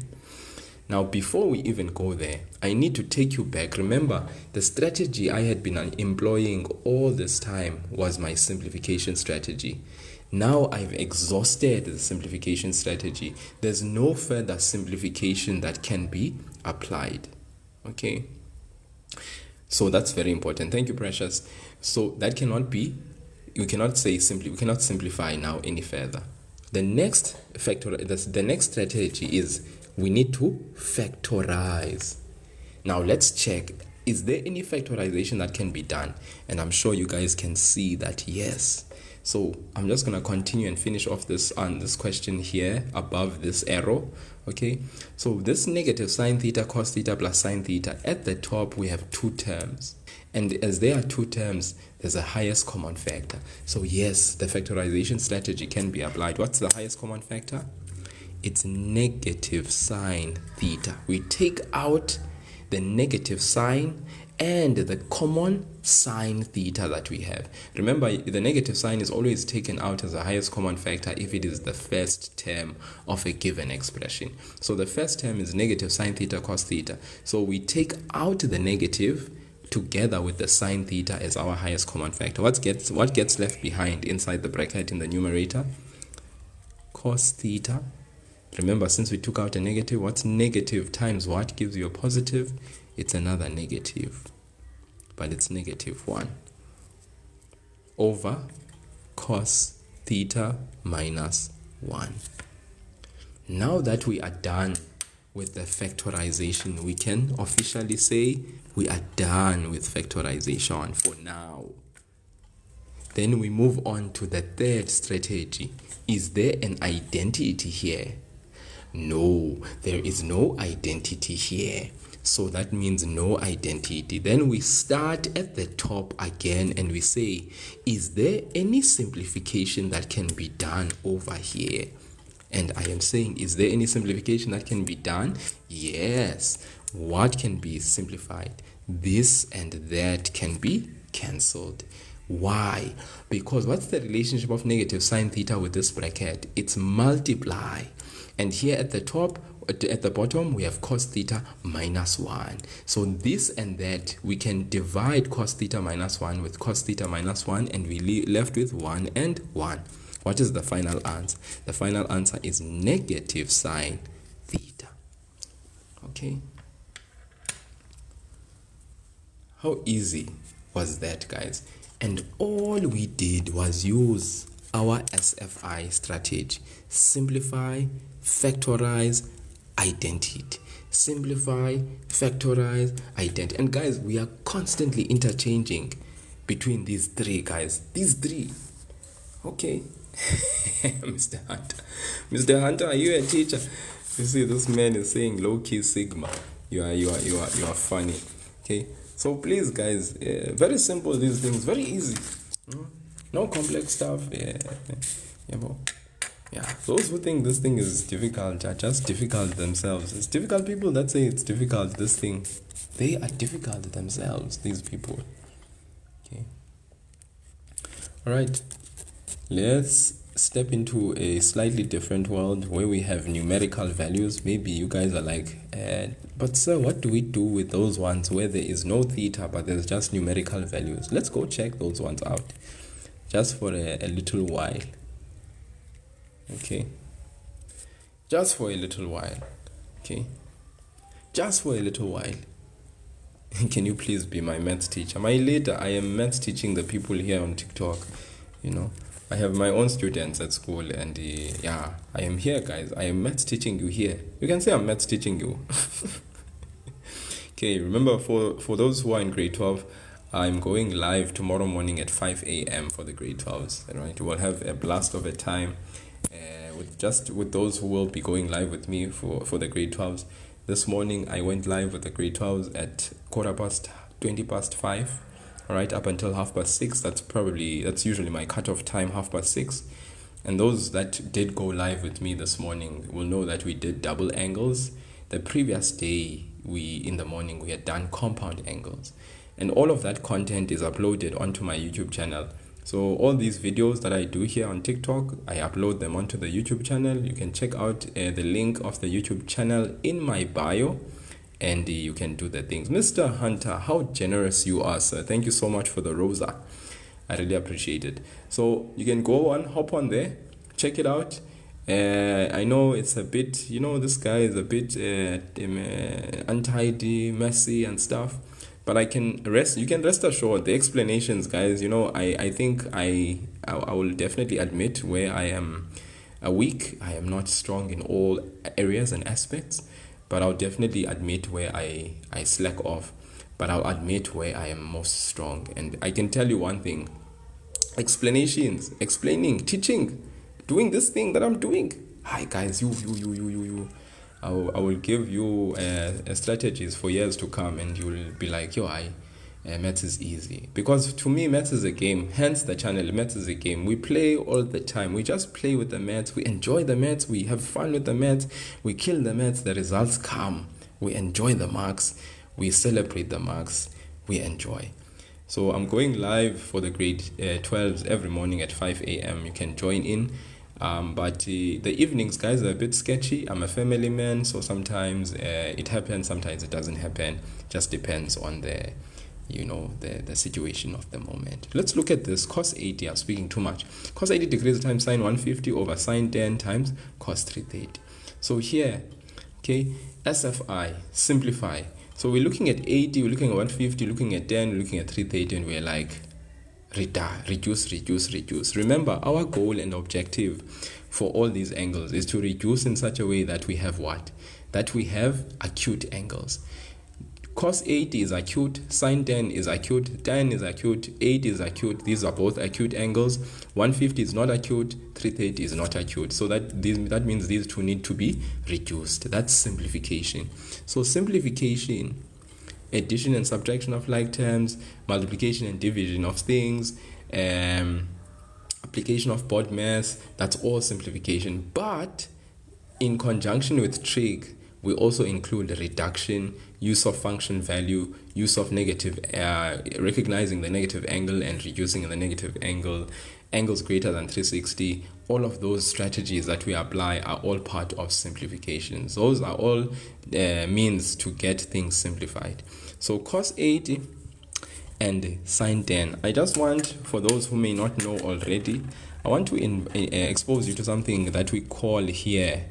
now before we even go there, I need to take you back. Remember, the strategy I had been employing all this time was my simplification strategy. Now I've exhausted the simplification strategy. There's no further simplification that can be applied. Okay, so that's very important. Thank you, Precious. So that cannot be, we cannot simplify now any further. The next strategy is we need to factorize. Now let's check, is there any factorization that can be done? And I'm sure you guys can see that yes. So I'm just going to continue and finish off this on this question here above this arrow. Okay, so this negative sine theta cos theta plus sine theta, at the top we have two terms, and as there are two terms, there's a highest common factor. So yes, the factorization strategy can be applied. What's the highest common factor? It's negative sine theta. We take out the negative sign and the common sine theta that we have. Remember, the negative sign is always taken out as the highest common factor if it is the first term of a given expression. So the first term is negative sine theta cos theta. So we take out the negative together with the sine theta as our highest common factor. What gets left behind inside the bracket in the numerator? Cos theta. Remember, since we took out a negative, what's negative times what gives you a positive? It's another negative, but it's -1 over cos theta minus 1. Now that we are done with the factorization, we can officially say we are done with factorization for now. Then we move on to the third strategy. Is there an identity here? No, there is no identity here. So that means no identity. Then we start at the top again and we say, is there any simplification that can be done over here? And I am saying, is there any simplification that can be done? Yes. What can be simplified? This and that can be cancelled. Why? Because what's the relationship of negative sine theta with this bracket? It's multiply. And here at the top, at the bottom, we have cos theta minus 1. So this and that, we can divide cos theta minus 1 with cos theta minus 1, and we left with 1 and 1. What is the final answer? The final answer is negative sine theta. Okay. How easy was that, guys? And all we did was use our SFI strategy. Simplify, factorize, identity. Simplify, factorize, identity. And guys, we are constantly interchanging between these three, guys. These three. Okay. Mr. Hunter. Mr. Hunter, are you a teacher? You see, this man is saying low-key sigma. You are funny. Okay. So please, guys, very simple, these things, very easy. No complex stuff. Yeah. Those who think this thing is difficult are just difficult themselves. It's difficult people that say it's difficult, this thing. They are difficult themselves, these people. Okay. All right. Let's step into a slightly different world where we have numerical values. Maybe you guys are like, but sir, what do we do with those ones where there is no theta but there's just numerical values? Let's go check those ones out just for a little while. Okay, just for a little while. Okay, just for a little while. Can you please be my maths teacher? My leader, I am maths teaching the people here on TikTok. I have my own students at school, and I am here, guys. I am maths teaching you here. You can say I'm maths teaching you. Okay, remember, for those who are in grade 12, I'm going live tomorrow morning at 5 a.m. for the grade 12s. Right, we'll have a blast of a time with those who will be going live with me for the grade 12s. This morning I went live with the grade 12s at 20 past 5. All right, up until 6:30. That's usually my cutoff time, 6:30. And those that did go live with me this morning will know that we did double angles. The previous day, in the morning, we had done compound angles. And all of that content is uploaded onto my YouTube channel. So all these videos that I do here on TikTok, I upload them onto the YouTube channel. You can check out the link of the YouTube channel in my bio, and you can do the things. Mr. Hunter, how generous you are, sir. Thank you so much for the rosa. I really appreciate it. So you can hop on there, check it out. I know it's a bit, this guy is a bit untidy, messy and stuff. But you can rest assured, the explanations, guys, I think I will definitely admit where I am weak. I am not strong in all areas and aspects, but I'll definitely admit where I slack off. But I'll admit where I am most strong. And I can tell you one thing: explaining, teaching, doing this thing that I'm doing. Hi, guys, you. I will give you strategies for years to come, and you'll be like, maths is easy. Because to me, maths is a game. Hence the channel, maths is a game. We play all the time. We just play with the maths. We enjoy the maths. We have fun with the maths. We kill the maths. The results come. We enjoy the marks. We celebrate the marks. We enjoy. So I'm going live for the grade 12s every morning at 5 a.m. You can join in. But the evenings, guys, are a bit sketchy. I'm a family man, so sometimes it happens, sometimes it doesn't happen. Just depends on the situation of the moment. Let's look at this. Cos 80, I'm speaking too much. Cos 80 degrees times sine 150 over sine 10 times cos 330. So here, okay, SFI, simplify. So we're looking at 80, we're looking at 150, looking at 10, we're looking at 330, and we're like, reduce. Remember, our goal and objective for all these angles is to reduce in such a way that we have what? That we have acute angles. Cos 80 is acute, sine 10 is acute, tan is acute, 8 is acute. These are both acute angles. 150 is not acute, 330 is not acute. So that means these two need to be reduced. That's simplification. So simplification, addition and subtraction of like terms, multiplication and division of things, application of BODMAS, that's all simplification. But in conjunction with trig, we also include reduction, use of function value, use of negative, recognizing the negative angle and reducing the negative angle, angles greater than 360. All of those strategies that we apply are all part of simplifications. Those are all means to get things simplified. So cos 80 and sine 10. I just want, for those who may not know already, I want to expose you to something that we call here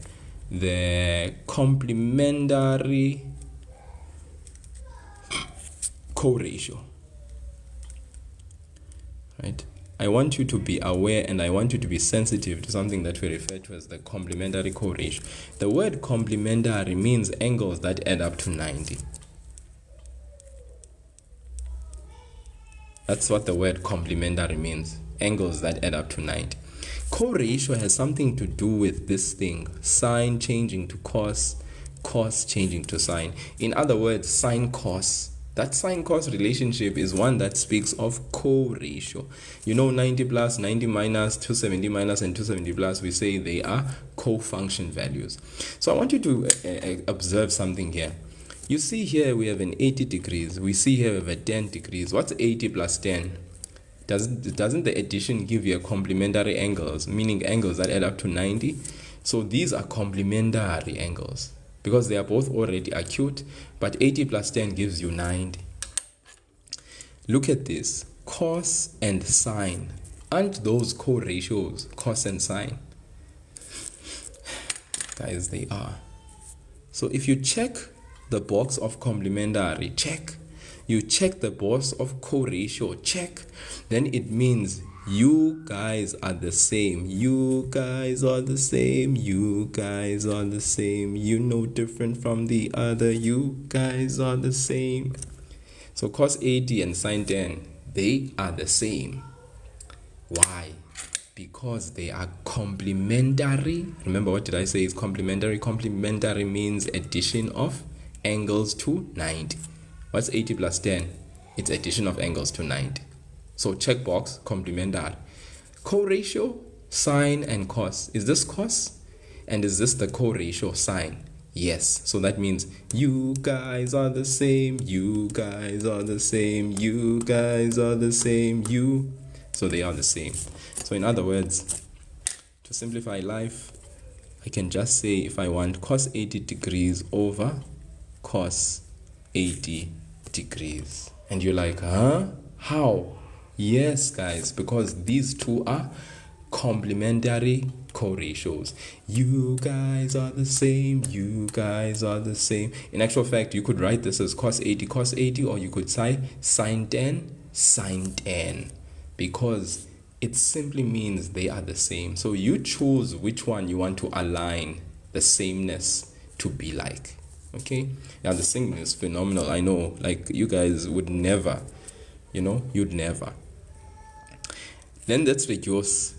the complementary co-ratio. Right? I want you to be aware and I want you to be sensitive to something that we refer to as the complementary co-ratio. The word complementary means angles that add up to 90. That's what the word complementary means, angles that add up to 90. Co-ratio has something to do with this thing, sine changing to cos, cos changing to sine. In other words, sine cos. That sine cos relationship is one that speaks of co-ratio. You know, 90 plus, 90 minus, 270 minus, and 270 plus, we say they are co-function values. So I want you to observe something here. You see here we have an 80 degrees. We see here we have a 10 degrees. What's 80 plus 10? Doesn't the addition give you a complementary angles, meaning angles that add up to 90? So these are complementary angles because they are both already acute, but 80 plus 10 gives you 90. Look at this, cos and sine. Aren't those co-ratios, cos and sine? Guys, they are. So if you check the box of complementary, check. You check the box of co-ratio, check. Then it means you guys are the same. You guys are the same. You guys are the same. You no different from the other. You guys are the same. So cos 80 and sine 10, they are the same. Why? Because they are complementary. Remember, what did I say is complementary? Complementary means addition of angles to 90. What's 80 plus 10? It's addition of angles to 90. So checkbox, complementary. Co-ratio, sine and cos. Is this cos? And is this the co-ratio sine? Yes. So that means you guys are the same. You guys are the same. You guys are the same. You. So they are the same. So in other words, to simplify life, I can just say if I want cos 80 degrees over cos 80 degrees. And you're like, huh? How? Yes, guys, because these two are complementary co-ratios. You guys are the same. You guys are the same. In actual fact, you could write this as cos 80, or you could say sine 10, sine 10, because it simply means they are the same. So you choose which one you want to align the sameness to be like. Okay, yeah, the singing is phenomenal. I know, like, you guys would never, you'd never. Then let's reduce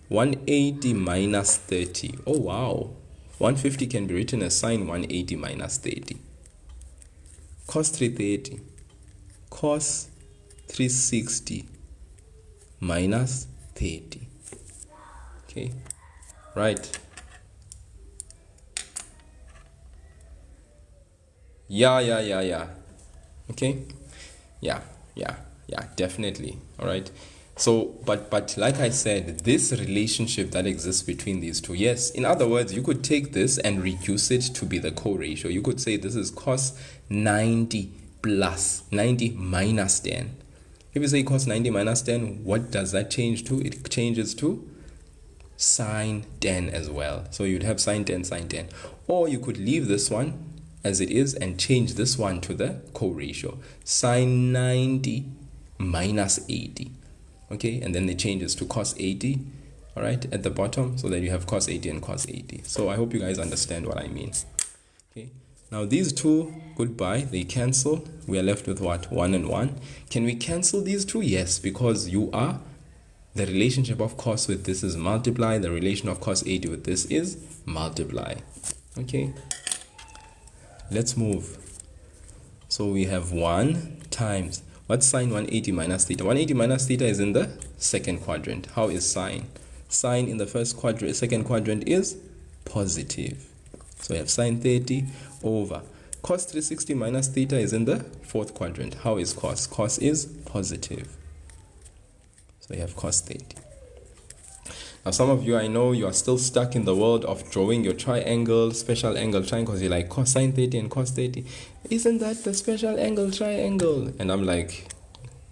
180 minus 30. Oh wow, 150 can be written as sine 180 minus 30. Cos 330, cos 360 minus 30. Okay, right. Yeah. Okay. Yeah, definitely. All right. So, but like I said, this relationship that exists between these two, yes, in other words, you could take this and reduce it to be the co-ratio. You could say this is cos 90 plus 90 minus 10. If you say cos 90 minus 10, what does that change to? It changes to sine 10 as well. So you'd have sine 10, sine 10. Or you could leave this one as it is and change this one to the co-ratio, sine 90 minus 80. Okay, and then it changes to cos 80, all right, at the bottom, so that you have cos 80 and cos 80. So I hope you guys understand what I mean. Okay, Now these two, goodbye, they cancel. We are left with what? 1 and 1. Can we cancel these two? Yes, because the relationship of cos with this is multiply. The relation of cos 80 with this is multiply. Okay, let's move. So we have 1 times, what's sine 180 minus theta? 180 minus theta is in the second quadrant. How is sine? Sine in the second quadrant is positive. So we have sine 30 over cos 360 minus theta is in the fourth quadrant. How is cos? Cos is positive. So you have cos 30. Now some of you, I know you are still stuck in the world of drawing your triangle, special angle triangle, because you're like cosine 30 and cos 30. Isn't that the special angle triangle? And I'm like,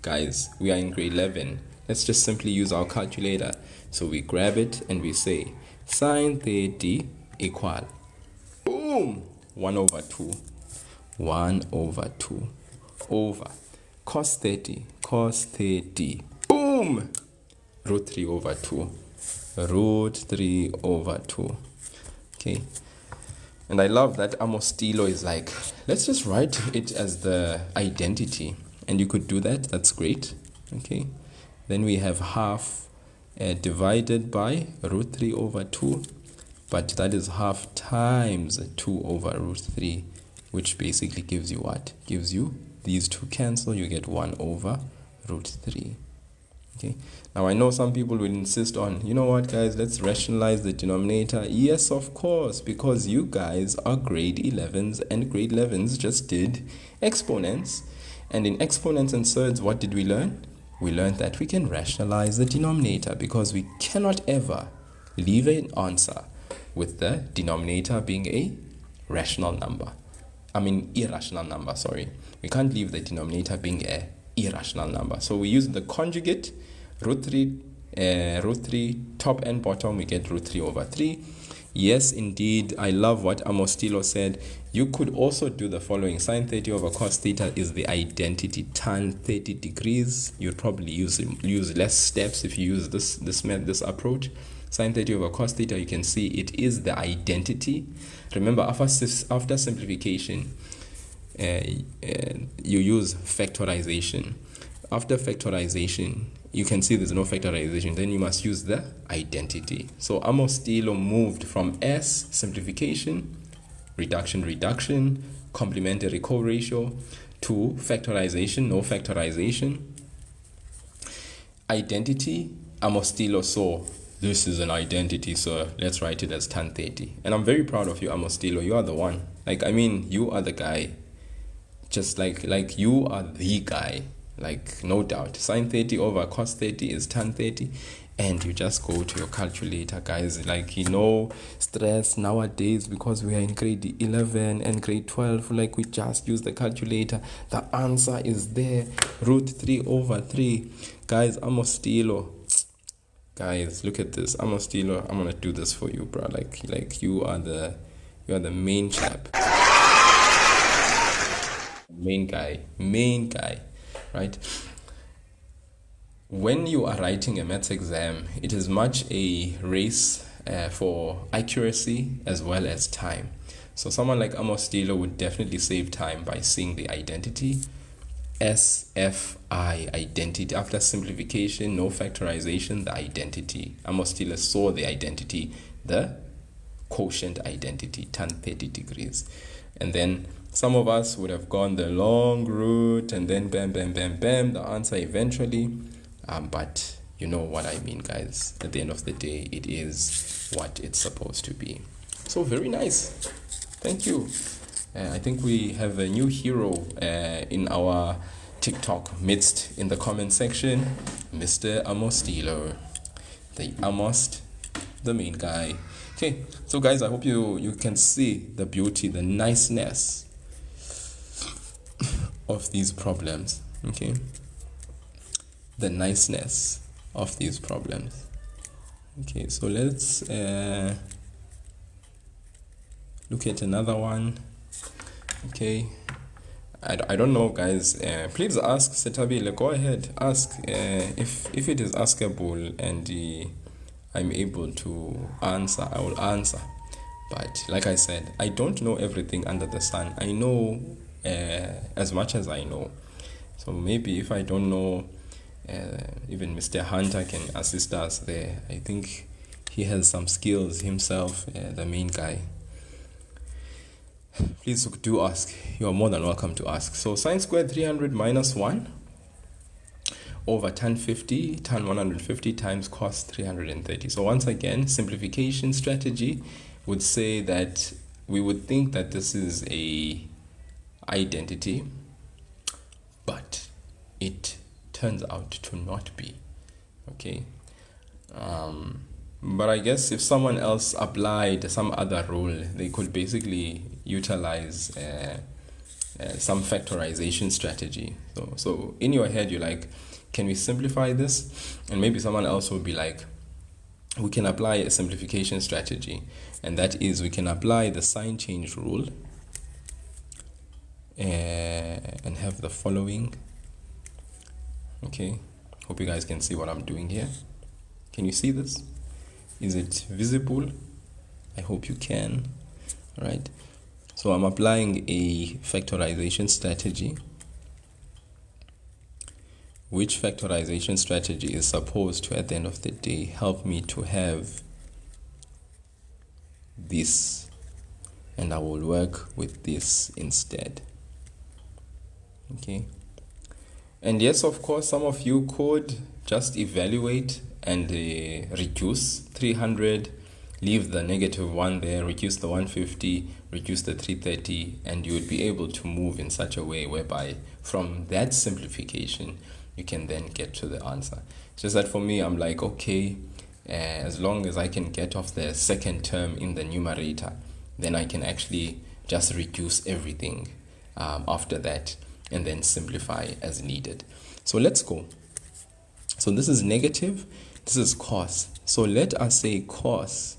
guys, we are in grade 11. Let's just simply use our calculator. So we grab it and we say sine 30 equal, boom, 1 over 2. 1 over 2 over cos 30, boom, root 3 over 2. Root 3 over 2. Okay, and I love that Amostilo is like, let's just write it as the identity, and you could do that. That's great. Okay, then we have half divided by root 3 over 2, but that is half times 2 over root 3, which basically gives you what? Gives you these two cancel, you get 1 over root 3. Okay, now I know some people will insist on, you know what guys, let's rationalize the denominator. Yes, of course, because you guys are grade 11s, and grade 11s just did exponents, and in exponents and surds, what did we learn? We learned that we can rationalize the denominator, because we cannot ever leave an answer with the denominator being a irrational number, sorry. We can't leave the denominator being a irrational number. So we use the conjugate, root 3 top and bottom, we get root 3 over 3. Yes, indeed, I love what Amostilo said. You could also do the following. Sine 30 over cos theta is the identity tan 30 degrees. You'd probably use less steps if you use this approach. Sine 30 over cos theta, you can see it is the identity. Remember, after simplification, you use factorization. After factorization, you can see there's no factorization, then you must use the identity. So Amostilo moved from S, simplification, reduction, complementary coratio, to factorization, no factorization. Identity, Amostilo saw, this is an identity, so let's write it as tan 30. And I'm very proud of you, Amostilo. You are the one. You are the guy. Just like you are the guy. No doubt. Sine 30 over cos 30 is tan 30. And you just go to your calculator, guys. Stress nowadays, because we are in grade 11 and grade 12. We just use the calculator. The answer is there. Root 3 over 3. Guys, Amostilo. Guys, look at this. Amostilo, I'm gonna do this for you, bro. You are the main chap. Main guy, right? When you are writing a maths exam, it is much a race for accuracy as well as time. So someone like Amostilo would definitely save time by seeing the identity. SFI, identity. After simplification, no factorization, the identity. Amostilo saw the identity, the quotient identity, tan 30 degrees. And then some of us would have gone the long route, and then bam, the answer eventually. But you know what I mean, guys. At the end of the day, it is what it's supposed to be. So very nice. Thank you. I think we have a new hero in our TikTok midst in the comment section, Mr. Amostilo. The main guy. Okay, so guys, I hope you can see the beauty, the niceness of these problems. Okay, the niceness of these problems. Okay, so let's look at another one. Okay, I don't know, guys. Please ask Setabile. Go ahead, ask if it is askable and I'm able to answer. I will answer. But like I said, I don't know everything under the sun. I know as much as I know. So maybe if I don't know, even Mr. Hunter can assist us there. I think he has some skills himself, the main guy. Please do ask. You are more than welcome to ask. So sine squared 300 minus 1 over tan 50, tan 150 times cos 330. So once again, simplification strategy would say that we would think that this is a identity, but it turns out to not be. Okay. But I guess if someone else applied some other rule, they could basically utilize some factorization strategy. So in your head, you're like, can we simplify this? And maybe someone else will be like, we can apply a simplification strategy. And that is, we can apply the sign change rule and have the following. Okay, hope you guys can see what I'm doing here. Can you see this? Is it visible? I hope you can. All right. So I'm applying a factorization strategy. Which factorization strategy is supposed to, at the end of the day, help me to have this, and I will work with this instead. Okay. And yes, of course, some of you could just evaluate and reduce 300, leave the -1 there, reduce the 150, reduce the 330, and you would be able to move in such a way whereby from that simplification you can then get to the answer. It's just that for me, I'm like, okay, as long as I can get off the second term in the numerator, then I can actually just reduce everything after that and then simplify as needed. So let's go. So this is negative, this is cos. So let us say cos.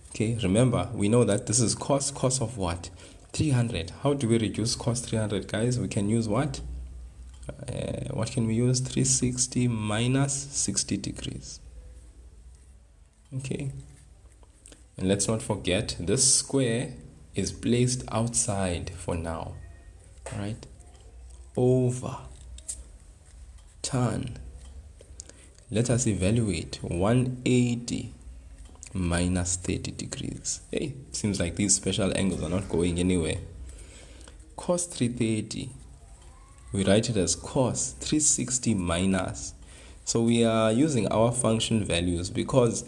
Okay, remember, we know that this is cos of what? 300. How do we reduce cos 300, guys? We can use what? What can we use? 360 minus 60 degrees. Okay. And let's not forget, this square is placed outside for now. All right. Over tan. Let us evaluate 180 minus 30 degrees. Hey, seems like these special angles are not going anywhere. Cos 330. We write it as cos 360 minus. So we are using our function values because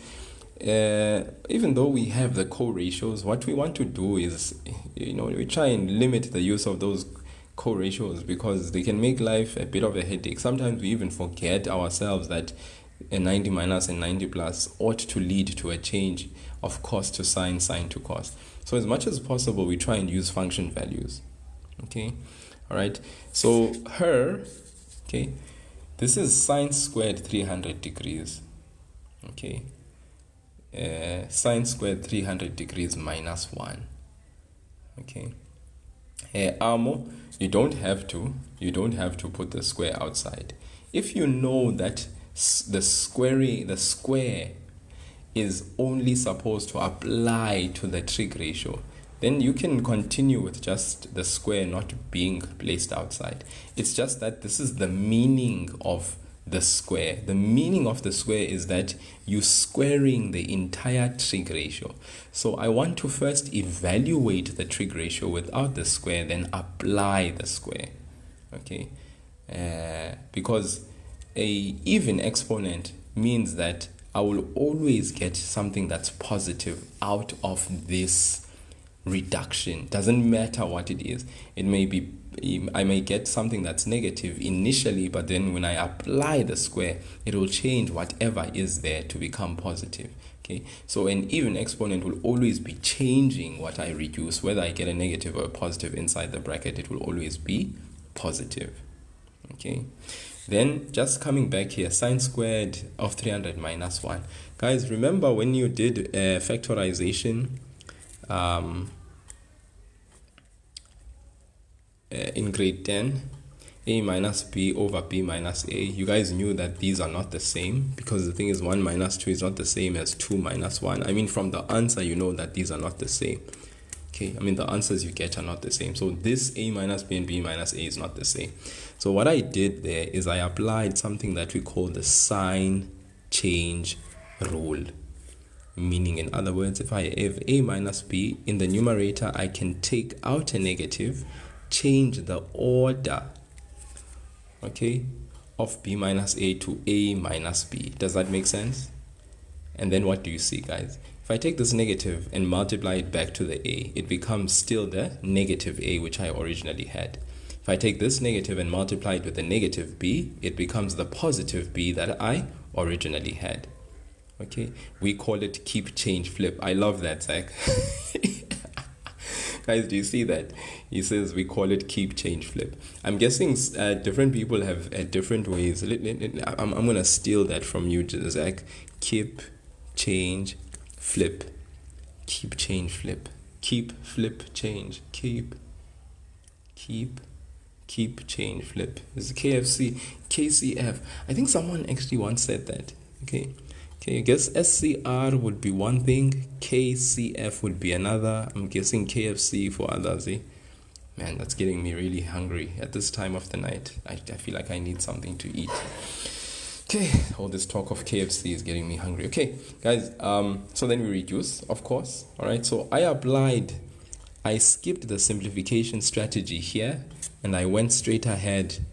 even though we have the co-ratios, what we want to do is, we try and limit the use of those co-ratios because they can make life a bit of a headache. Sometimes we even forget ourselves that a 90 minus and 90 plus ought to lead to a change of cos to sine, sine to cos. So as much as possible, we try and use function values. Okay. All right, so okay, this is sine squared 300 degrees, okay, sine squared 300 degrees minus 1, okay. Amo, you don't have to put the square outside. If you know that the square is only supposed to apply to the trig ratio, then you can continue with just the square not being placed outside. It's just that this is the meaning of the square. The meaning of the square is that you're squaring the entire trig ratio. So I want to first evaluate the trig ratio without the square, then apply the square. Okay, because a even exponent means that I will always get something that's positive out of this reduction. Doesn't matter what it is. It may be, I may get something that's negative initially, but then when I apply the square, it will change whatever is there to become positive. Okay, so an even exponent will always be changing what I reduce. Whether I get a negative or a positive inside the bracket, it will always be positive. Okay, then just coming back here, sine squared of 300 minus 1. Guys, remember when you did factorization in grade 10, a minus b over b minus a. You guys knew that these are not the same, because the thing is 1 minus 2 is not the same as 2 minus 1. I mean, from the answer you know that these are not the same. Okay, I mean the answers you get are not the same. So this a minus b and b minus a is not the same. So what I did there is I applied something that we call the sign change rule. Meaning, in other words, if I have a minus b in the numerator, I can take out a negative, change the order, okay, of b minus a to a minus b. Does that make sense? And then what do you see, guys? If I take this negative and multiply it back to the a, it becomes still the negative a which I originally had. If I take this negative and multiply it with the negative b, it becomes the positive b that I originally had. Okay, we call it keep, change, flip. I love that, Zach. Guys, do you see that? He says we call it keep, change, flip. I'm guessing different people have different ways. I'm going to steal that from you, Zach. Keep, change, flip. Keep, change, flip. Keep, flip, change. Keep, change, flip. This is KFC, KCF. I think someone actually once said that. Okay, I guess SCR would be one thing, KCF would be another. I'm guessing KFC for others. Man, that's getting me really hungry at this time of the night. I feel like I need something to eat. Okay, all this talk of KFC is getting me hungry. Okay, guys, so then we reduce, of course. All right, so I skipped the simplification strategy here, and I went straight ahead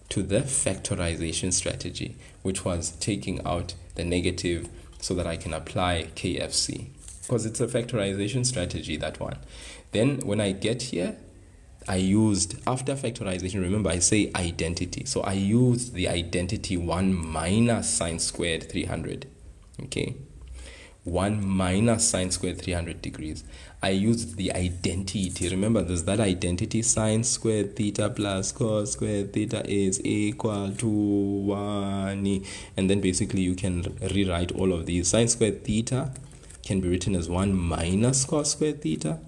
to the factorization strategy, which was taking out the negative so that I can apply KFC, because it's a factorization strategy, that one. Then when I get here, I used, after factorization, remember I say identity, so I used the identity 1 minus sine squared 300. Okay, 1 minus sine squared 300 degrees. I used the identity. Remember, there's that identity, sine squared theta plus cos squared theta is equal to 1. And then basically you can rewrite all of these. Sine squared theta can be written as 1 minus cos squared theta,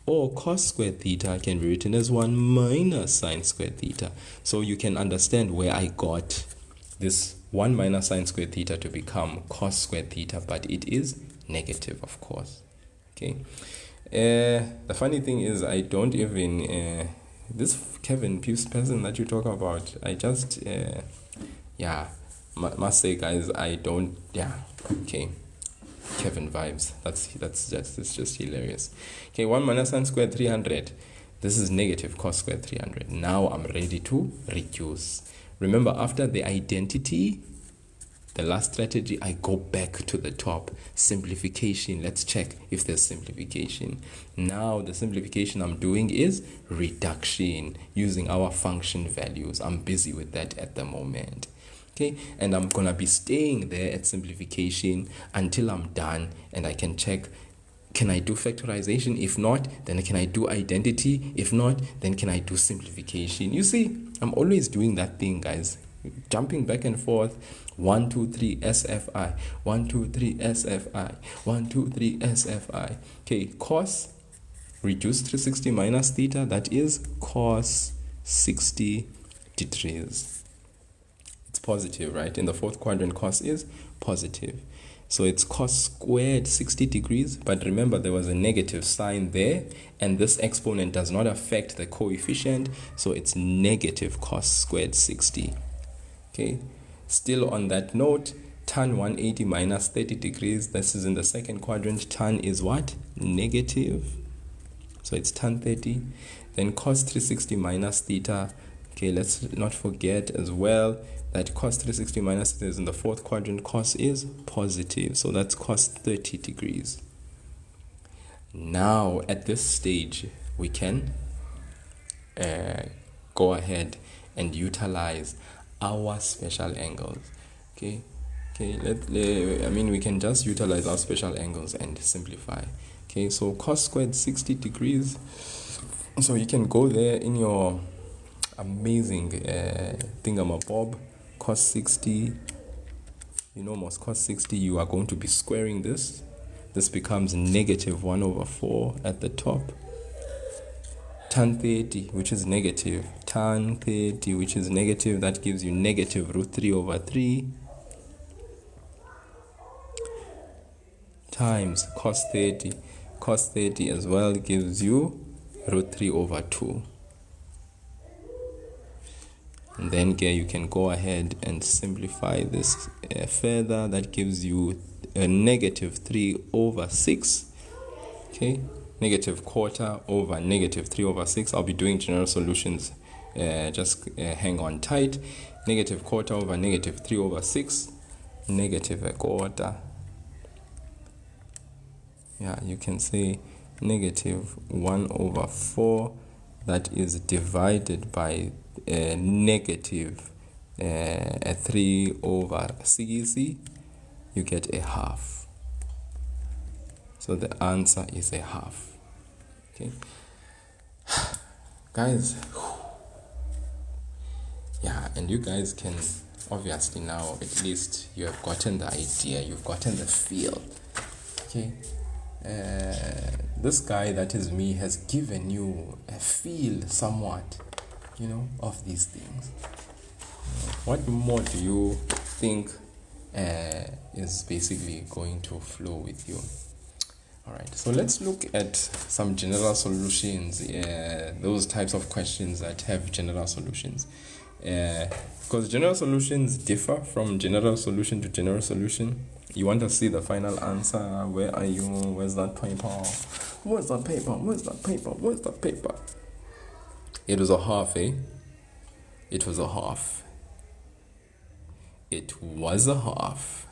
or cos squared theta can be written as 1 minus sine squared theta. So you can understand where I got this 1 minus sine squared theta to become cos squared theta, but it is negative, of course. Okay. The funny thing is, I don't even this Kevin Pierce person that you talk about, I just must say, guys, I don't. Okay, Kevin vibes. It's just hilarious. Okay, 1 minus sine squared 300. This is negative cos squared 300. Now I'm ready to reduce. Remember, after the identity, the last strategy, I go back to the top. Simplification. Let's check if there's simplification. Now the simplification I'm doing is reduction using our function values. I'm busy with that at the moment. Okay, and I'm gonna be staying there at simplification until I'm done, and I can check, can I do factorization? If not, then can I do identity? If not, then can I do simplification? You see, I'm always doing that thing, guys, jumping back and forth. 1 2 3 SFI, 1 2 3 SFI, 1 2 3 SFI. Okay, cos reduce 360 minus theta, that is cos 60 degrees. It's positive, right? In the fourth quadrant, cos is positive. So it's cos squared 60 degrees, but remember there was a negative sign there, and this exponent does not affect the coefficient, so it's negative cos squared 60. Okay, still on that note, tan 180 minus 30 degrees, this is in the second quadrant. Tan is what? Negative. So it's tan 30. Then cos 360 minus theta. Okay, let's not forget as well that cos 360 minus theta is in the fourth quadrant. Cos is positive, so that's cos 30 degrees. Now at this stage we can go ahead and utilize our special angles. Okay, we can just utilize our special angles and simplify. Okay, so cos squared 60 degrees, so you can go there in your amazing thingamabob. Cos 60, you know, most cos 60, you are going to be squaring this. This becomes negative 1 over 4 at the top. tan 30, which is negative, tan 30, which is negative, that gives you negative root 3 over 3, times cos 30. Cos 30 as well gives you root 3 over 2. And then here you can go ahead and simplify this further. That gives you a negative 3 over 6. Okay, negative quarter over negative 3 over 6. I'll be doing general solutions. Just hang on tight. Negative quarter over negative 3 over 6. Negative a quarter. Yeah, you can say negative 1 over 4. That is divided by negative 3 over 6. You get a half. So the answer is a half. Okay, guys. Yeah, and you guys can obviously now, at least you have gotten the idea, you've gotten the feel. Okay, this guy that is me has given you a feel somewhat, of these things. What more do you think is basically going to flow with you? All right, so let's look at some general solutions, those types of questions that have general solutions. Because general solutions differ from general solution to general solution. You want to see the final answer. Where are you? Where's that paper? Where's that paper? Where's that paper? Where's that paper? It was a half, eh? It was a half. It was a half.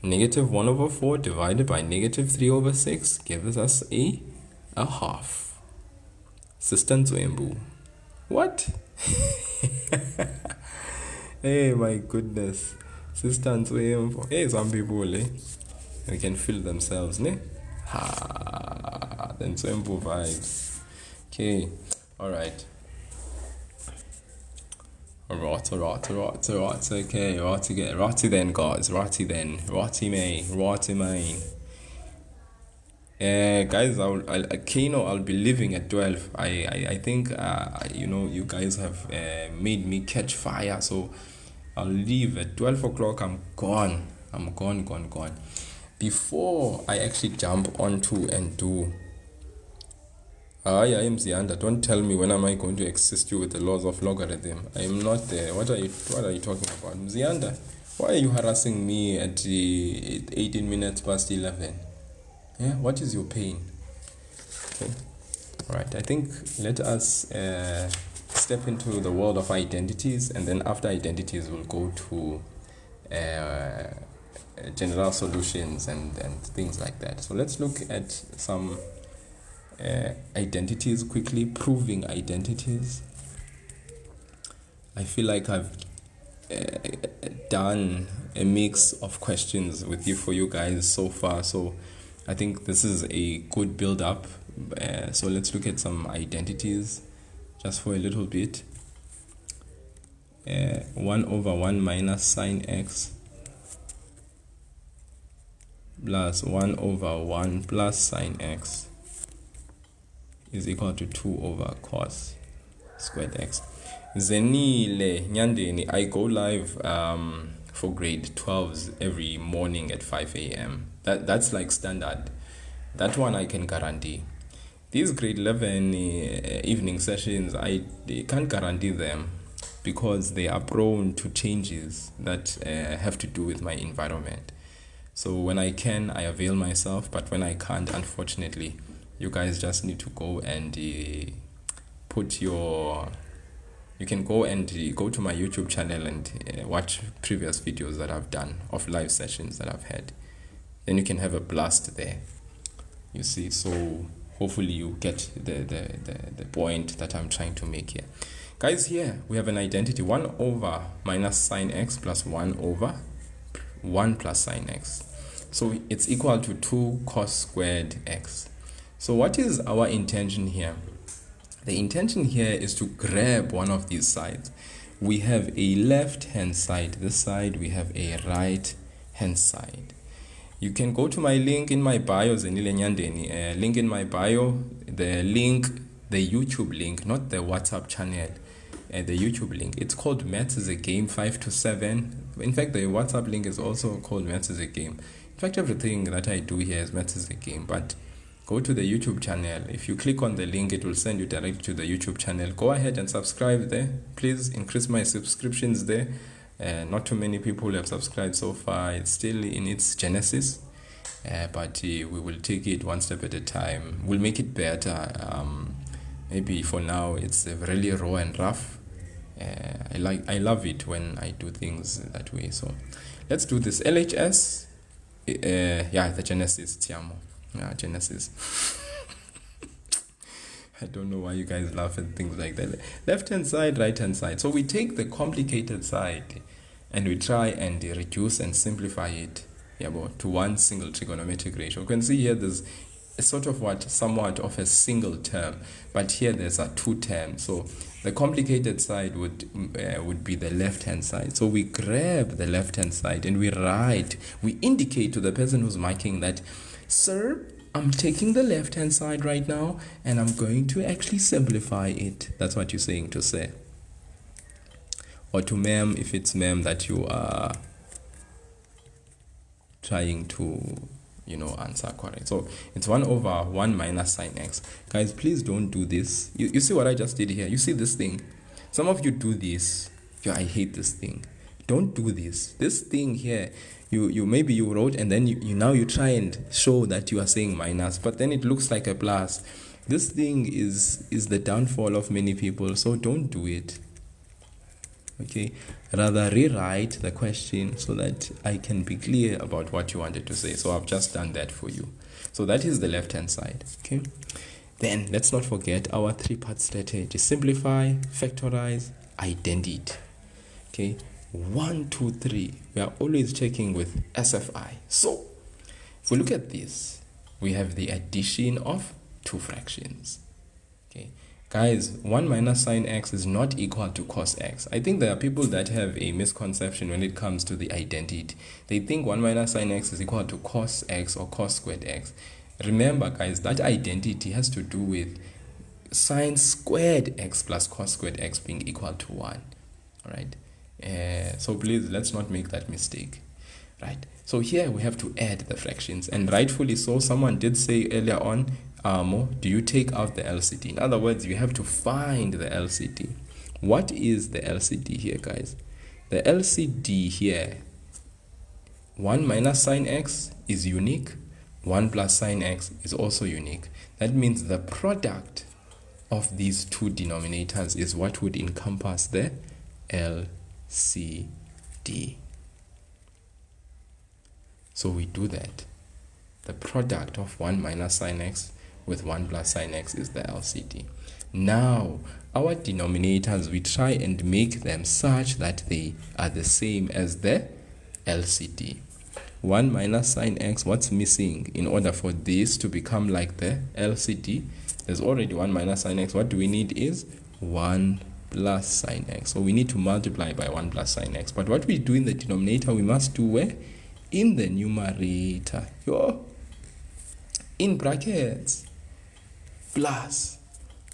Negative 1 over 4 divided by negative 3 over 6 gives us a half. Sister Nzwembu. What? Hey, my goodness. Sister Nzwembu. Hey, some people, they can feel themselves, ne? Ha, the Nzwembu vibes. Okay, alright. Right, okay, righty then, guys, righty main. Guys, I'll be leaving at 12. I think, you guys have made me catch fire, so I'll leave at 12 o'clock. I'm gone. Before I actually jump onto and do I am Zianda. Don't tell me when am I going to assist you with the laws of logarithm. I am not there. What are you talking about? Zianda, why are you harassing me at 18 minutes past 11? Yeah, what is your pain? Okay. Alright, I think let us step into the world of identities, and then after identities we'll go to general solutions and things like that. So let's look at some identities quickly, proving identities. I feel like I've done a mix of questions for you guys so far, so I think this is a good build up. So let's look at some identities just for a little bit. 1 over 1 minus sine x plus 1 over 1 plus sine x is equal to 2 over cos squared x. Zenile Nyandeni, I go live for grade 12s every morning at 5 a.m. That's like standard. That one I can guarantee. These grade 11 evening sessions, I can't guarantee them because they are prone to changes that have to do with my environment. So when I can, I avail myself, but when I can't, unfortunately, you guys just need to go and you can go to my YouTube channel and watch previous videos that I've done of live sessions that I've had. Then you can have a blast there. You see, so hopefully you get the point that I'm trying to make here. Guys, here we have an identity 1 over minus sine x plus 1 over 1 plus sine x. So it's equal to 2 cos squared x. So what is our intention here? The intention here is to grab one of these sides. We have a left hand side, this side, we have a right hand side. You can go to my link in my bio, Zenile Nyandeni. Link in my bio. The the YouTube link, not the WhatsApp channel. The YouTube link. It's called Maths is a Game 5 to 7. In fact, the WhatsApp link is also called Maths is a Game. In fact, everything that I do here is Maths is a Game. But go to the YouTube channel. If you click on the link, it will send you directly to the YouTube channel. Go ahead and subscribe there. Please increase my subscriptions there. Not too many people have subscribed so far. It's still in its genesis. But we will take it one step at a time. We'll make it better. Maybe for now it's really raw and rough. I love it when I do things that way. So let's do this. LHS. The Genesis. Tiamo. Genesis. I don't know why you guys laugh at things like that. Left hand side, right hand side. So we take the complicated side and we try and reduce and simplify it to one single trigonometric ratio. You can see here there's a somewhat of a single term, but here there's a two terms. So the complicated side would be the left hand side. So we grab the left hand side and we indicate to the person who's marking that, sir, I'm taking the left hand side right now and I'm going to actually simplify it. That's what you're saying to say. Or to ma'am, if it's ma'am that you are trying to answer correct. So it's 1 over 1 minus sine x. Guys, please don't do this. You see what I just did here? You see this thing? Some of you do this. I hate this thing. Don't do this. This thing here, you maybe you wrote and then you try and show that you are saying minus, but then it looks like a plus. This thing is the downfall of many people, so don't do it. Okay, rather rewrite the question so that I can be clear about what you wanted to say. So I've just done that for you. So that is the left hand side. Okay, then let's not forget our 3-part strategy: simplify, factorize, identity. Okay, 1, 2, 3. We are always checking with SFI. So if we look at this, we have the addition of two fractions. Okay, guys, 1 minus sine x is not equal to cos x. I think there are people that have a misconception when it comes to the identity. They think 1 minus sine x is equal to cos x or cos squared x. Remember, guys, that identity has to do with sine squared x plus cos squared x being equal to 1. All right. So please, let's not make that mistake. Right. So here we have to add the fractions, and rightfully so. Someone did say earlier on, do you take out the LCD? In other words, you have to find the LCD. What is the LCD here, guys? The LCD here, 1 minus sine x is unique, 1 plus sine x is also unique. That means the product of these two denominators is what would encompass the LCD. So we do that. The product of 1 minus sine x with 1 plus sine x is the LCD. Now, our denominators, we try and make them such that they are the same as the LCD. 1 minus sine x, what's missing in order for this to become like the LCD? There's already 1 minus sine x. What do we need is 1 plus sine x. So we need to multiply by 1 plus sine x. But what we do in the denominator, we must do where? In the numerator. In brackets. Plus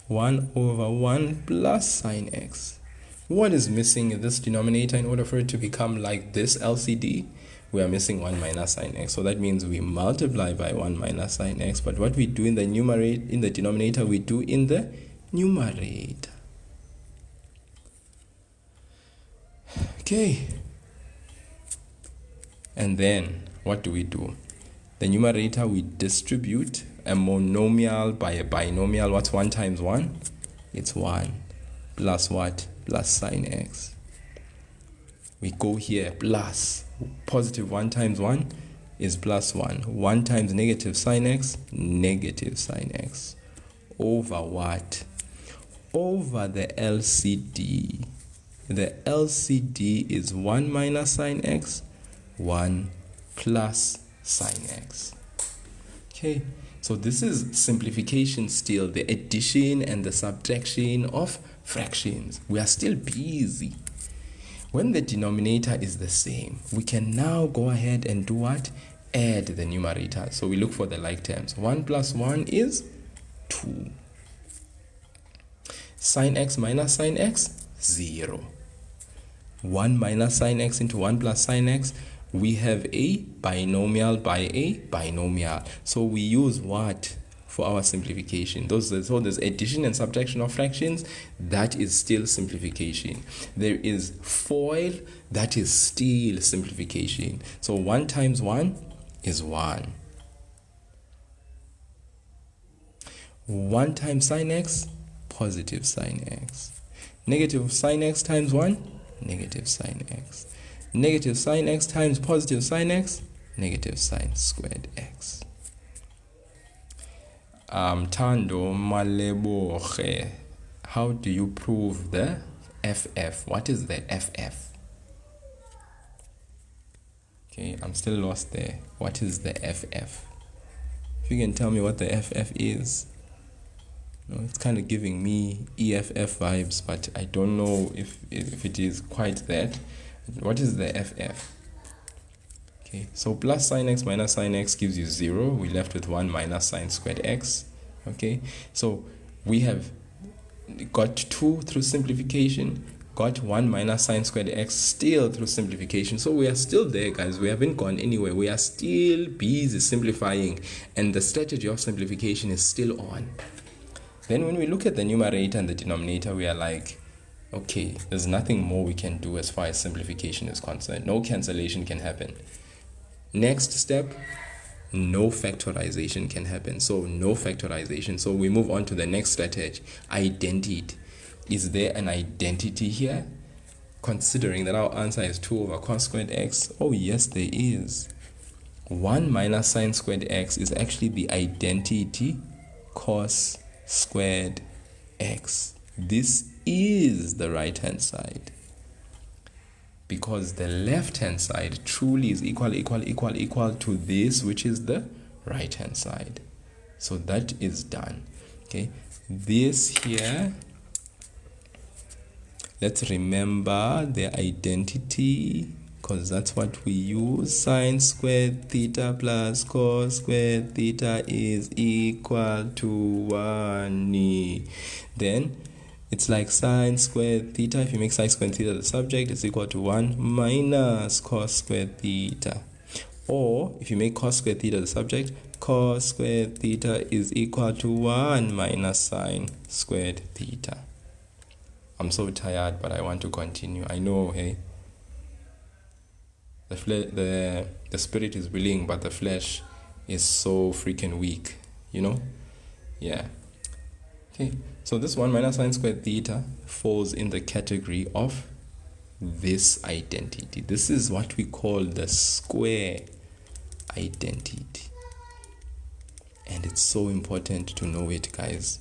1 over 1 plus sine x. What is missing in this denominator in order for it to become like this LCD? We are missing 1 minus sine x. So that means we multiply by 1 minus sine x. But what we do in the denominator, we do in the numerator. Okay. And then what do? The numerator, we distribute a monomial by a binomial. What's 1 times 1? It's 1 plus what? Plus sine x. We go here plus positive 1 times 1 is plus 1. 1 times negative sine x, negative sine x. Over what? Over the LCD. The LCD is 1 minus sine x, 1 plus sine x. Okay, so this is simplification still, the addition and the subtraction of fractions. We are still busy. When the denominator is the same, we can now go ahead and do what? Add the numerator. So we look for the like terms. 1 plus 1 is 2. Sine x minus sine x, 0. 1 minus sine x into 1 plus sine x. We have a binomial by a binomial. So we use what for our simplification? So there's addition and subtraction of fractions. That is still simplification. There is FOIL. That is still simplification. So 1 times 1 is 1. 1 times sine x, positive sine x. Negative sine x times 1, negative sine x. Negative sine x times positive sine x, negative sine squared x. Tando Maleboche, how do you prove the FF? What is the FF? Okay, I'm still lost there. What is the FF? If you can tell me what the FF is. No, it's kind of giving me EFF vibes, but I don't know if it is quite that. What is the FF? Okay, so plus sine x minus sine x gives you 0. We're left with 1 minus sine squared x. Okay, so we have got 2 through simplification, got 1 minus sine squared x still through simplification. So we are still there, guys. We haven't gone anywhere. We are still busy simplifying, and the strategy of simplification is still on. Then when we look at the numerator and the denominator, we are like, okay, there's nothing more we can do as far as simplification is concerned. No cancellation can happen. Next step, no factorization can happen. So no factorization. So we move on to the next strategy, identity. Is there an identity here? Considering that our answer is 2 over cos squared x. Oh yes, there is. 1 minus sine squared x is actually the identity cos squared x. This is the right hand side, because the left hand side truly is equal to this, which is the right hand side. So that is done. Okay, this here, let's remember the identity, because that's what we use. Sine squared theta plus cos squared theta is equal to 1. Then it's like sine squared theta. If you make sine squared theta the subject, it's equal to 1 minus cos squared theta. Or if you make cos squared theta the subject, cos squared theta is equal to 1 minus sine squared theta. I'm so tired, but I want to continue. I know, hey, the spirit is willing, but the flesh is so freaking weak, you know? Yeah. Okay, so this 1 minus sine squared theta falls in the category of this identity. This is what we call the square identity. And it's so important to know it, guys.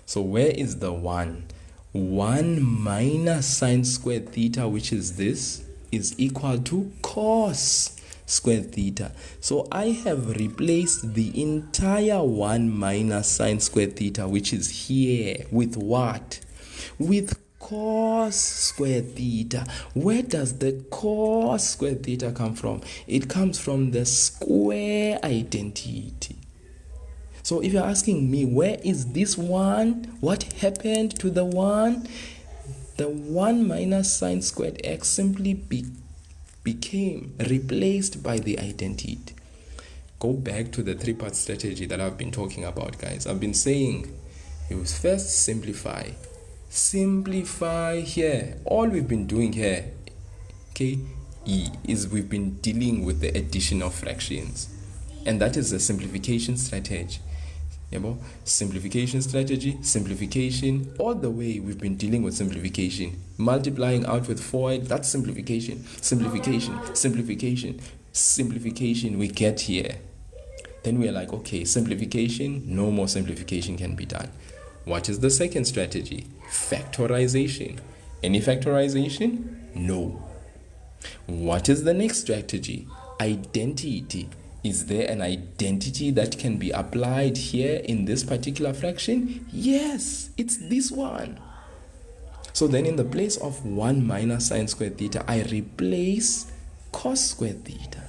So where is the 1? 1 minus sine squared theta, which is this, is equal to cos squared theta. So I have replaced the entire 1 minus sine squared theta, which is here, with what? With cos squared theta. Where does the cos squared theta come from? It comes from the square identity. So if you're asking me, where is this 1? What happened to the 1? The 1 minus sine squared x simply became replaced by the identity. Go back to the 3-part strategy that I've been talking about, guys. I've been saying you first simplify. Simplify here. All we've been doing here, okay, is we've been dealing with the addition of fractions. And that is the simplification strategy. Simplification strategy, simplification, all the way we've been dealing with simplification. Multiplying out with FOIL, that's simplification. Simplification, we get here. Then we're like, okay, simplification, no more simplification can be done. What is the second strategy? Factorization. Any factorization? No. What is the next strategy? Identity. Is there an identity that can be applied here in this particular fraction? Yes, it's this one. So then in the place of 1 minus sine squared theta, I replace cos squared theta.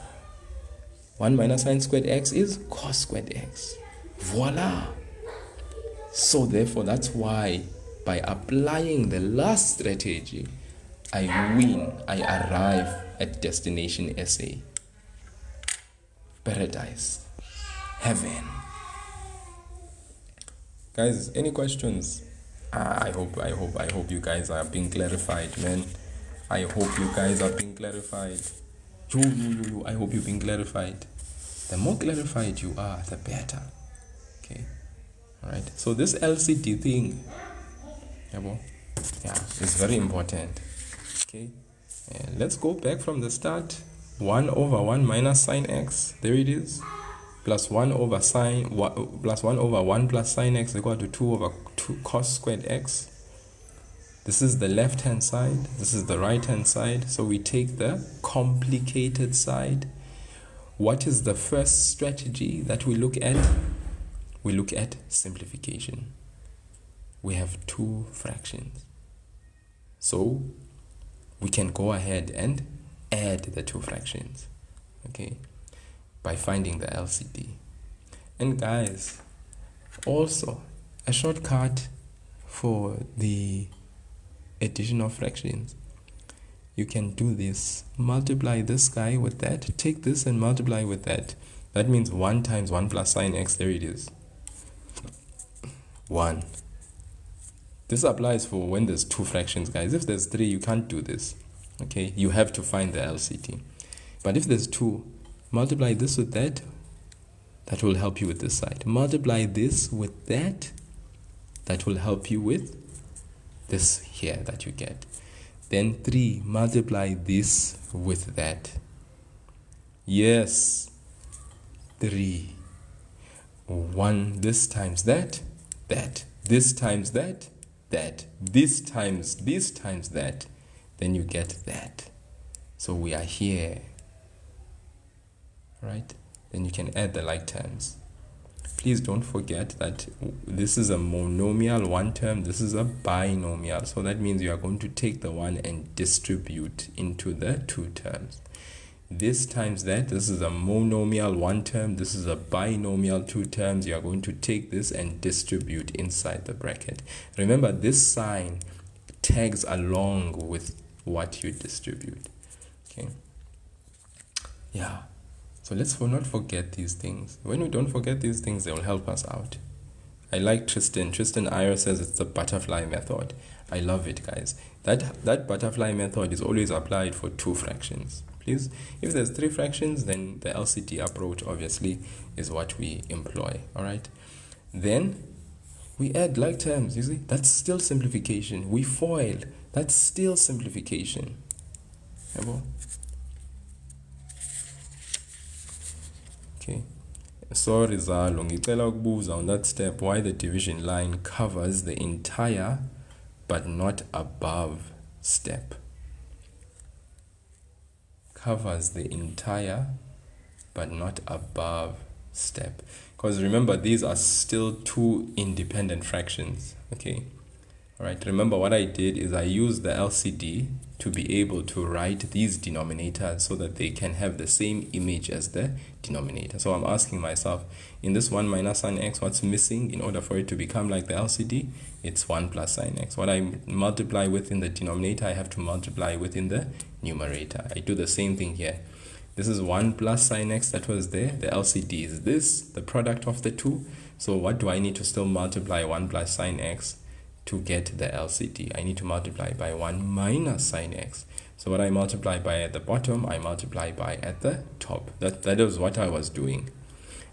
1 minus sine squared x is cos squared x. Voila. So therefore, that's why By applying the last strategy, I win. I arrive at destination SA. Paradise. Heaven. Guys, any questions? I hope you guys are being clarified, man. I hope you guys are being clarified. I hope you're being clarified. The more clarified you are, the better. Okay. Alright. So this LCD thing, it's very important. Okay. Let's go back from the start. 1 over 1 minus sine x. There it is. Plus 1 over plus 1 over 1 plus sine x equal to 2 over 2 cos squared x. This is the left hand side. This is the right hand side. So we take the complicated side. What is the first strategy that we look at? We look at simplification. We have 2 fractions. So we can go ahead and add the 2 fractions. Okay. By finding the LCD. And guys, also a shortcut for the addition of fractions. You can do this. Multiply this guy with that. Take this and multiply with that. That means 1 times 1 plus sine x. There it is. 1. This applies for when there's 2 fractions, guys. If there's 3, you can't do this. Okay, you have to find the LCD. But if there's 2, multiply this with that. That will help you with this side. Multiply this with that. That will help you with this here that you get. Then 3, multiply this with that. Yes. 3. 1, this times that, that. This times that, that. This times that. Then you get that. So we are here. Right? Then you can add the like terms. Please don't forget that this is a monomial 1 term, this is a binomial. So that means you are going to take the 1 and distribute into the 2 terms. This times that, this is a monomial 1 term, this is a binomial 2 terms. You are going to take this and distribute inside the bracket. Remember, this sign tags along with what you distribute. Okay. Yeah. So let's not forget these things. When we don't forget these things, they will help us out. I like Tristan. Tristan Iyer says it's the butterfly method. I love it, guys. That butterfly method is always applied for 2 fractions. Please, if there's 3 fractions, then the LCD approach obviously is what we employ. All right. Then we add like terms. You see, that's still simplification. We FOIL. That's still simplification. Okay. Sorry, Zalo, ngicela ukubuza on that step why the division line covers the entire but not above step. Covers the entire but not above step. Because remember, these are still 2 independent fractions. Okay. Alright, remember what I did is I used the LCD to be able to write these denominators so that they can have the same image as the denominator. So I'm asking myself, in this 1 minus sine x, what's missing in order for it to become like the LCD? It's 1 plus sine x. What I multiply with in the denominator, I have to multiply within the numerator. I do the same thing here. This is 1 plus sine x that was there. The LCD is this, the product of the 2. So what do I need to still multiply 1 plus sine x to get the LCD? I need to multiply by 1 minus sine x. So what I multiply by at the bottom, I multiply by at the top. That is what I was doing.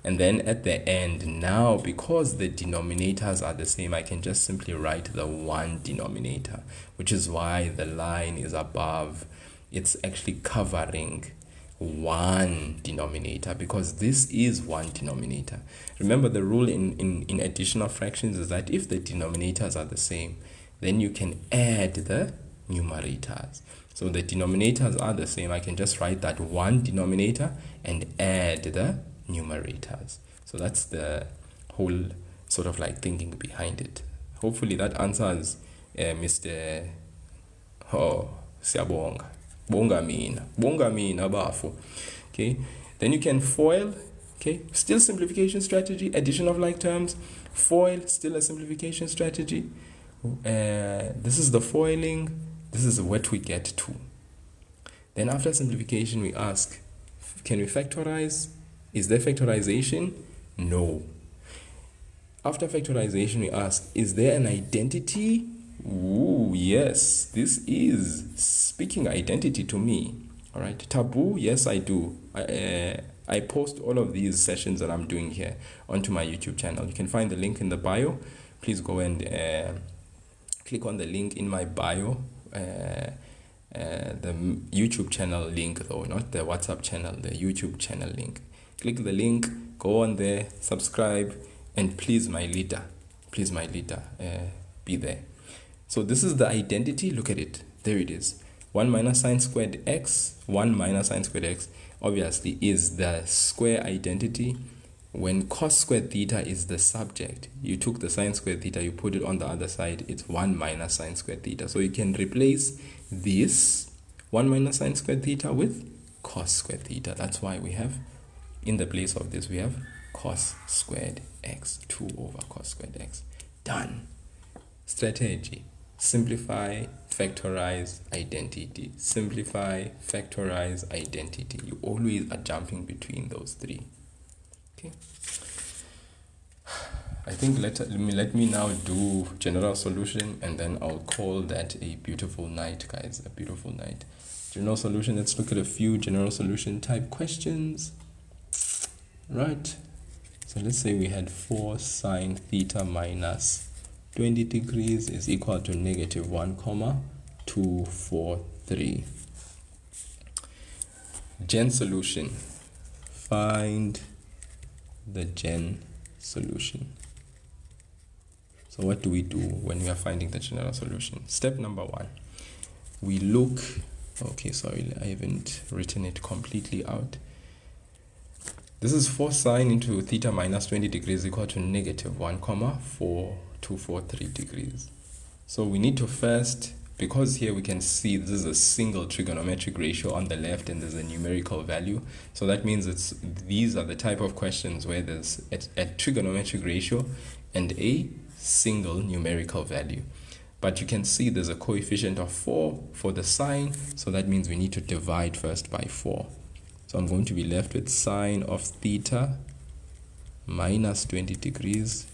And then at the end, now because the denominators are the same, I can just simply write the 1 denominator, which is why the line is above. It's actually covering 1 denominator because this is 1 denominator. Remember, the rule in addition of fractions is that if the denominators are the same, then you can add the numerators. So the denominators are the same. I can just write that 1 denominator and add the numerators. So that's the whole sort of like thinking behind it. Hopefully that answers Mr. Oh, siyabonga. Bonga mina bafu. Okay, then you can FOIL. Okay, still simplification strategy, addition of like terms. FOIL, still a simplification strategy. This is the foiling. This is what we get to. Then after simplification, we ask, can we factorize? Is there factorization? No. After factorization, we ask, is there an identity? Ooh, yes, this is speaking identity to me. All right, taboo, yes, I do. I post all of these sessions that I'm doing here onto my YouTube channel. You can find the link in the bio. Please go and click on the link in my bio. The YouTube channel link though, not the WhatsApp channel, the YouTube channel link. Click the link, go on there, subscribe, and please my leader, be there. So this is the identity. Look at it. There it is. 1 minus sine squared x, 1 minus sine squared x obviously is the square identity. When cos squared theta is the subject, you took the sine squared theta, you put it on the other side, it's 1 minus sine squared theta. So you can replace this 1 minus sine squared theta with cos squared theta. That's why we have, in the place of this, we have cos squared x, 2 over cos squared x. Done. Strategy. Simplify, factorize, identity. Simplify, factorize, identity. You always are jumping between those three. Okay. I think let me now do general solution, and then I'll call that a beautiful night, guys. A beautiful night. General solution. Let's look at a few general solution type questions. Right. So let's say we had 4 sine theta minus 20 degrees is equal to negative 1, 243. Gen solution. Find the gen solution. So what do we do when we are finding the general solution? Step number 1. We look, okay, sorry, I haven't written it completely out. This is 4 sine into theta minus 20 degrees equal to negative 1, 243 degrees. So we need to first, because here we can see this is a single trigonometric ratio on the left and there's a numerical value. So that means these are the type of questions where there's a trigonometric ratio and a single numerical value. But you can see there's a coefficient of 4 for the sine. So that means we need to divide first by 4. So I'm going to be left with sine of theta minus 20 degrees.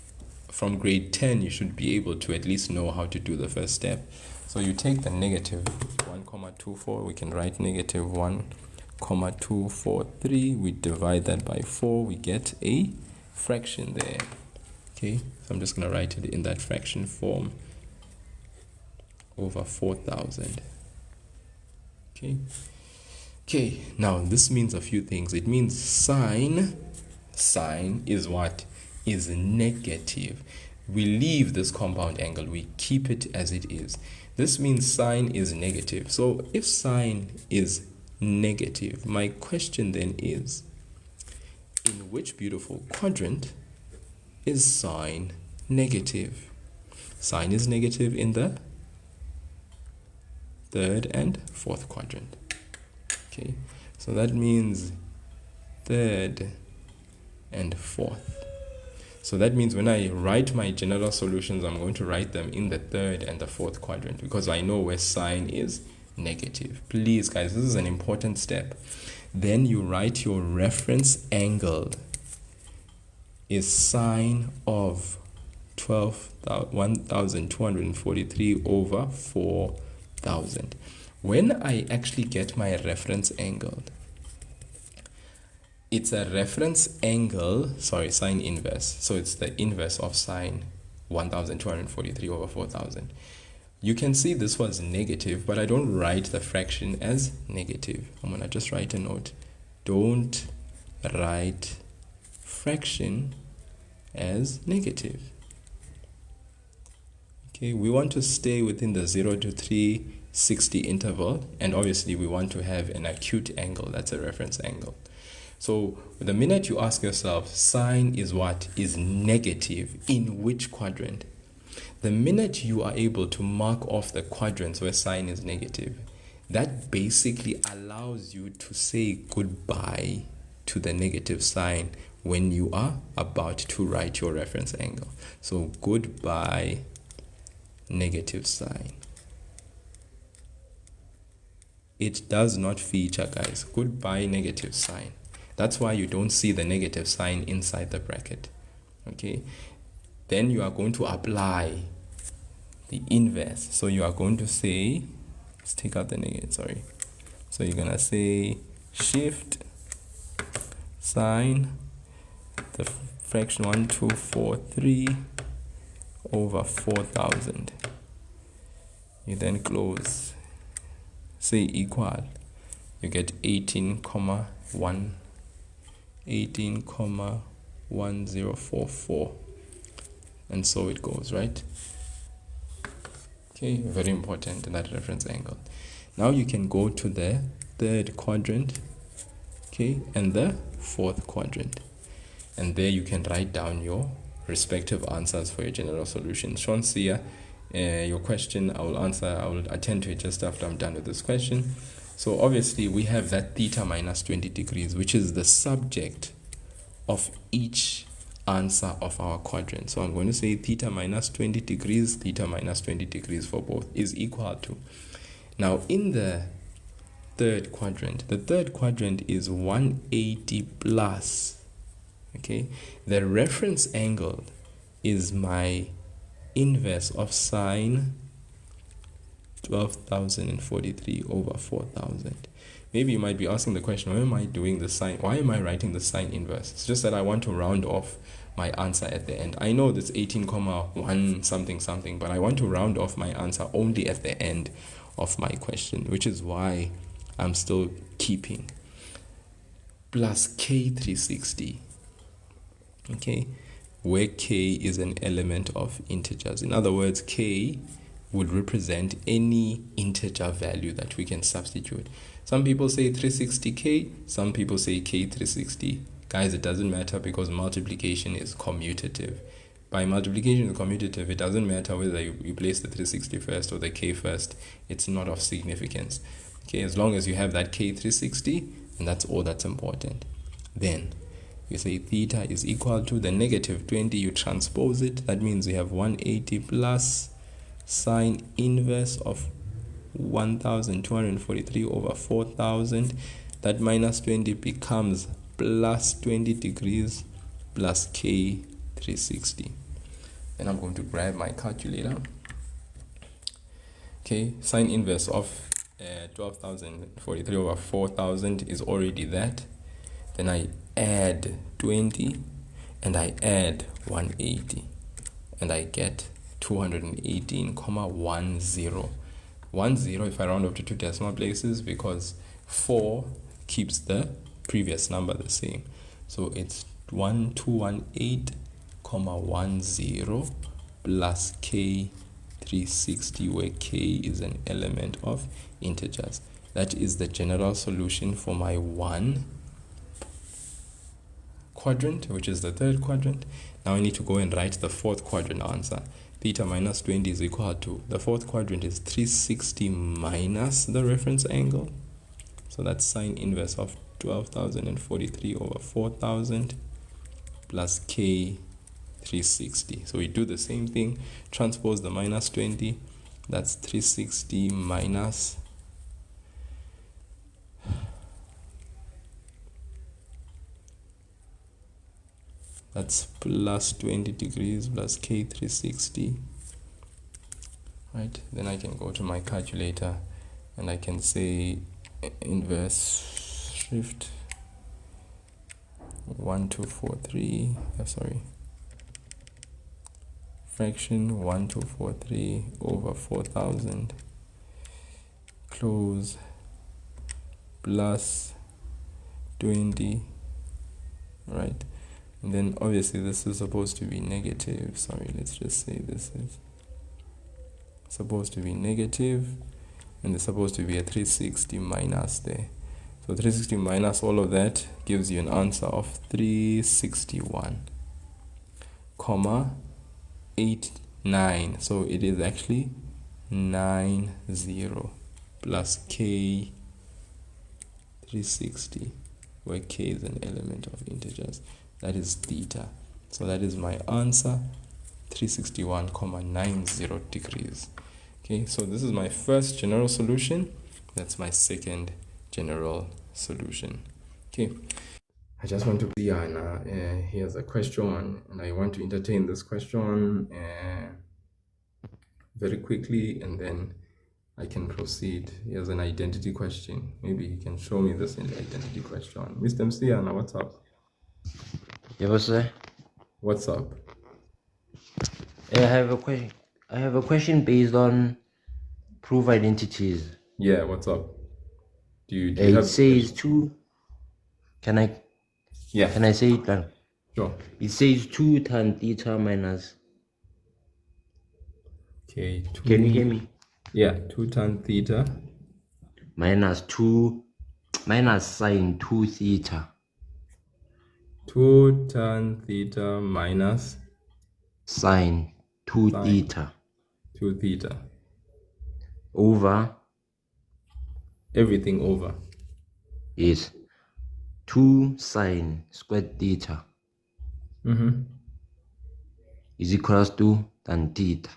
From grade 10, you should be able to at least know how to do the first step. So you take the negative 1,24. We can write negative 1,243. We divide that by 4. We get a fraction there. Okay, so I'm just going to write it in that fraction form over 4,000. Okay, now this means a few things. It means sine is what? Is negative. We leave this compound angle, we keep it as it is. This means sine is negative. So if sine is negative, my question then is, in which beautiful quadrant is sine negative? Sine is negative in the 3rd and 4th quadrant. Okay, so that means 3rd and 4th. So that means when I write my general solutions, I'm going to write them in the 3rd and the 4th quadrant because I know where sine is negative. Please, guys, this is an important step. Then you write your reference angle is sine of 1,243 over 4,000. When I actually get my reference angle, it's a reference angle, sine inverse. So it's the inverse of sine 1,243 over 4,000. You can see this was negative, but I don't write the fraction as negative. I'm going to just write a note. Don't write fraction as negative. Okay, we want to stay within the 0 to 360 interval, and obviously we want to have an acute angle. That's a reference angle. So the minute you ask yourself, sine is what? Is negative in which quadrant? The minute you are able to mark off the quadrants where sine is negative, that basically allows you to say goodbye to the negative sign when you are about to write your reference angle. So goodbye negative sign. It does not feature, guys. Goodbye negative sign. That's why you don't see the negative sign inside the bracket. Okay, then you are going to apply the inverse. So you are going to say, let's take out the negative, sorry. So you're gonna say shift sine the fraction 1243 over 4,000. You then close, say equal, you get 18,1044, and so it goes, right? Okay, very important in that reference angle. Now you can go to the third quadrant, okay, and the fourth quadrant, and there you can write down your respective answers for your general solution. Sean Sia, your question I will attend to it just after I'm done with this question. So obviously we have that theta minus 20 degrees, which is the subject of each answer of our quadrant. So I'm going to say theta minus 20 degrees, theta minus 20 degrees for both is equal to. Now in the third quadrant, the third quadrant is 180 plus, okay, the reference angle is my inverse of sine 12,043 over 4,000. Maybe you might be asking the question, why am I doing the sine? Why am I writing the sine inverse? It's just that I want to round off my answer at the end. I know this 18,1 something something, but I want to round off my answer only at the end of my question, which is why I'm still keeping plus k360, okay, where k is an element of integers. In other words, k would represent any integer value that we can substitute. Some people say 360k, some people say k360. Guys, it doesn't matter because multiplication is commutative. By multiplication is commutative, it doesn't matter whether you place the 360 first or the k first. It's not of significance. Okay, as long as you have that k360, and that's all that's important. Then you say theta is equal to the negative 20, you transpose it. That means you have 180 plus sine inverse of 1,243 over 4,000. That minus 20 becomes plus 20 degrees plus k360. Then I'm going to grab my calculator. Okay, sine inverse of 12,043 over 4,000 is already that. Then I add 20 and I add 180 and I get 218,10. 10 if I round up to two decimal places, because 4 keeps the previous number the same. So it's 1218,10 plus k360, where k is an element of integers. That is the general solution for my one quadrant, which is the third quadrant. Now I need to go and write the fourth quadrant answer. Theta minus 20 is equal to, the fourth quadrant is 360 minus the reference angle. So that's sine inverse of 12,043 over 4,000 plus k360. So we do the same thing, transpose the minus 20. That's 360 minus that's plus 20 degrees plus k360, right? Then I can go to my calculator and I can say inverse shift 1243, fraction 1243 over 4,000, close, plus 20, right? And then obviously this is supposed to be negative. Sorry, let's just say this is supposed to be negative, and it's supposed to be a 360 minus there. So 360 minus all of that gives you an answer of 361, 89. So it is actually 90 plus k 360, where k is an element of integers. That is theta. So that is my answer 361,90 degrees. Okay, so this is my first general solution. That's my second general solution. Okay, I just want to be here's a question, and I want to entertain this question very quickly, and then I can proceed. Here's an identity question. Maybe you can show me this in the identity question. Mr. Msiana, what's up? Yes, sir. What's up? I have a question. I have a question based on proof identities. Yeah, what's up? Do you It have says two. Can I say it now? Sure. It says 2 tan theta minus. Okay. Can you hear me? Yeah, 2 tan theta minus sine 2 theta. 2 tan theta minus sine 2 theta 2 theta over everything over is 2 sine squared theta is equals to tan theta.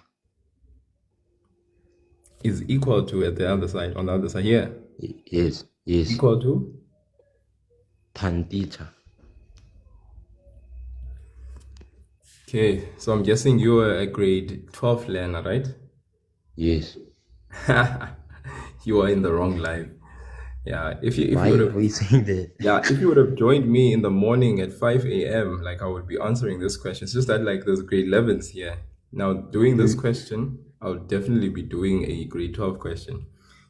Is equal to at the other side, on the other side here. Yes. Equal to tan theta. Okay, so I'm guessing you are a grade 12 learner, right? Yes. You are in the wrong life. Yeah, if you Why would are you saying that? Yeah, if you would have joined me in the morning at 5 a.m., like I would be answering this question. It's just that like there's grade 11s here. Now doing this question, I'll definitely be doing a grade 12 question.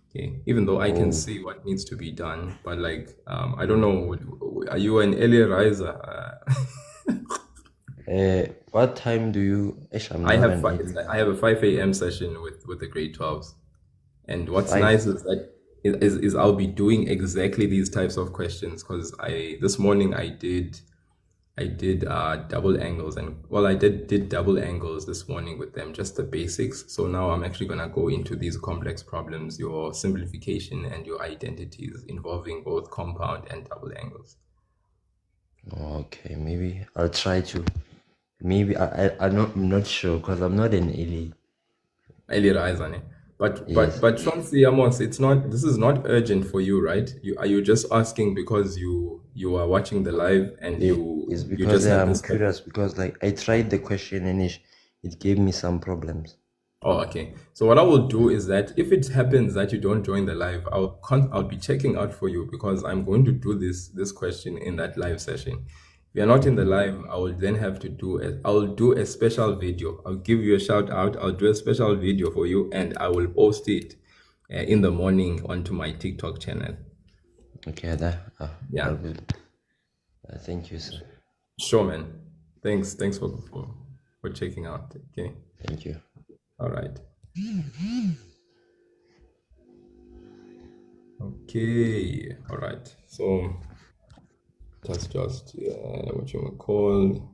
Okay, even though I can see what needs to be done, but like I don't know. Are you an early riser? What time do you? I have a 5 a.m. session with the grade 12s, and what's 5. nice is that is I'll be doing exactly these types of questions because this morning I did double angles, and well, I did double angles this morning with them, just the basics. So now I'm actually gonna go into these complex problems, your simplification and your identities involving both compound and double angles. Okay, maybe I'll try to. Maybe I'm not sure because I'm not an Early riser, ne? But Yes. Chauncey Amos, this is not urgent for you, right? Are you just asking because you are watching the live and It's you because just have I'm this curious because like I tried the question and it gave me some problems. Oh, okay. So what I will do is that if it happens that you don't join the live, I'll be checking out for you because I'm going to do this question in that live session. If you're not in the live, I will then have to I'll do a special video. I'll give you a shout out. I'll do a special video for you, and I will post it in the morning onto my TikTok channel. Okay, that Yeah. thank you, sir. Sure, man. Thanks for checking out. Okay. Thank you. All right. Okay. All right. So that's just what you would call.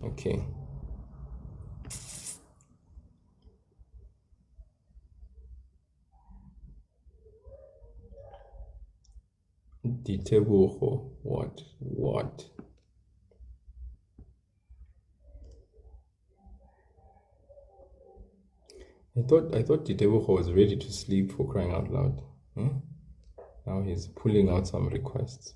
Okay. Ditebucho. What? I thought Ditebucho was ready to sleep, for crying out loud. Now he's pulling out some requests.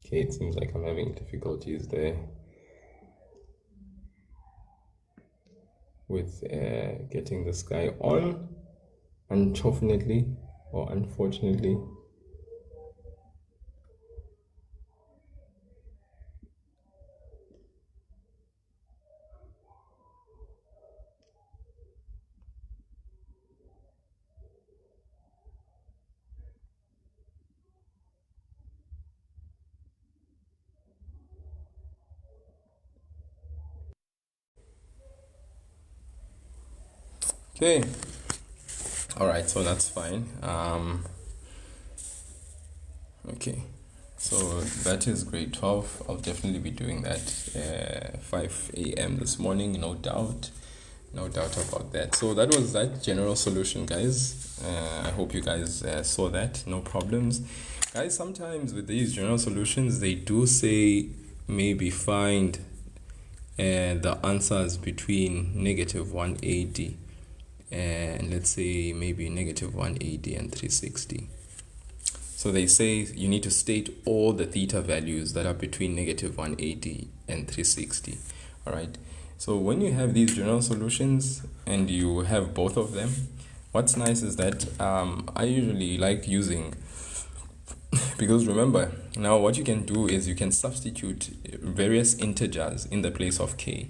Okay, it seems like I'm having difficulties there with getting this guy on, unfortunately. Okay. All right, so that's fine. Okay, so that is grade 12. I'll definitely be doing that 5 a.m. this morning, no doubt. No doubt about that. So that was that general solution, guys. I hope you guys saw that. No problems. Guys, sometimes with these general solutions, they do say maybe find the answers between negative 180 and let's say maybe negative 180 and 360. So they say you need to state all the theta values that are between negative 180 and 360. All right. So when you have these general solutions and you have both of them, what's nice is that I usually like using, because remember, now what you can do is you can substitute various integers in the place of k,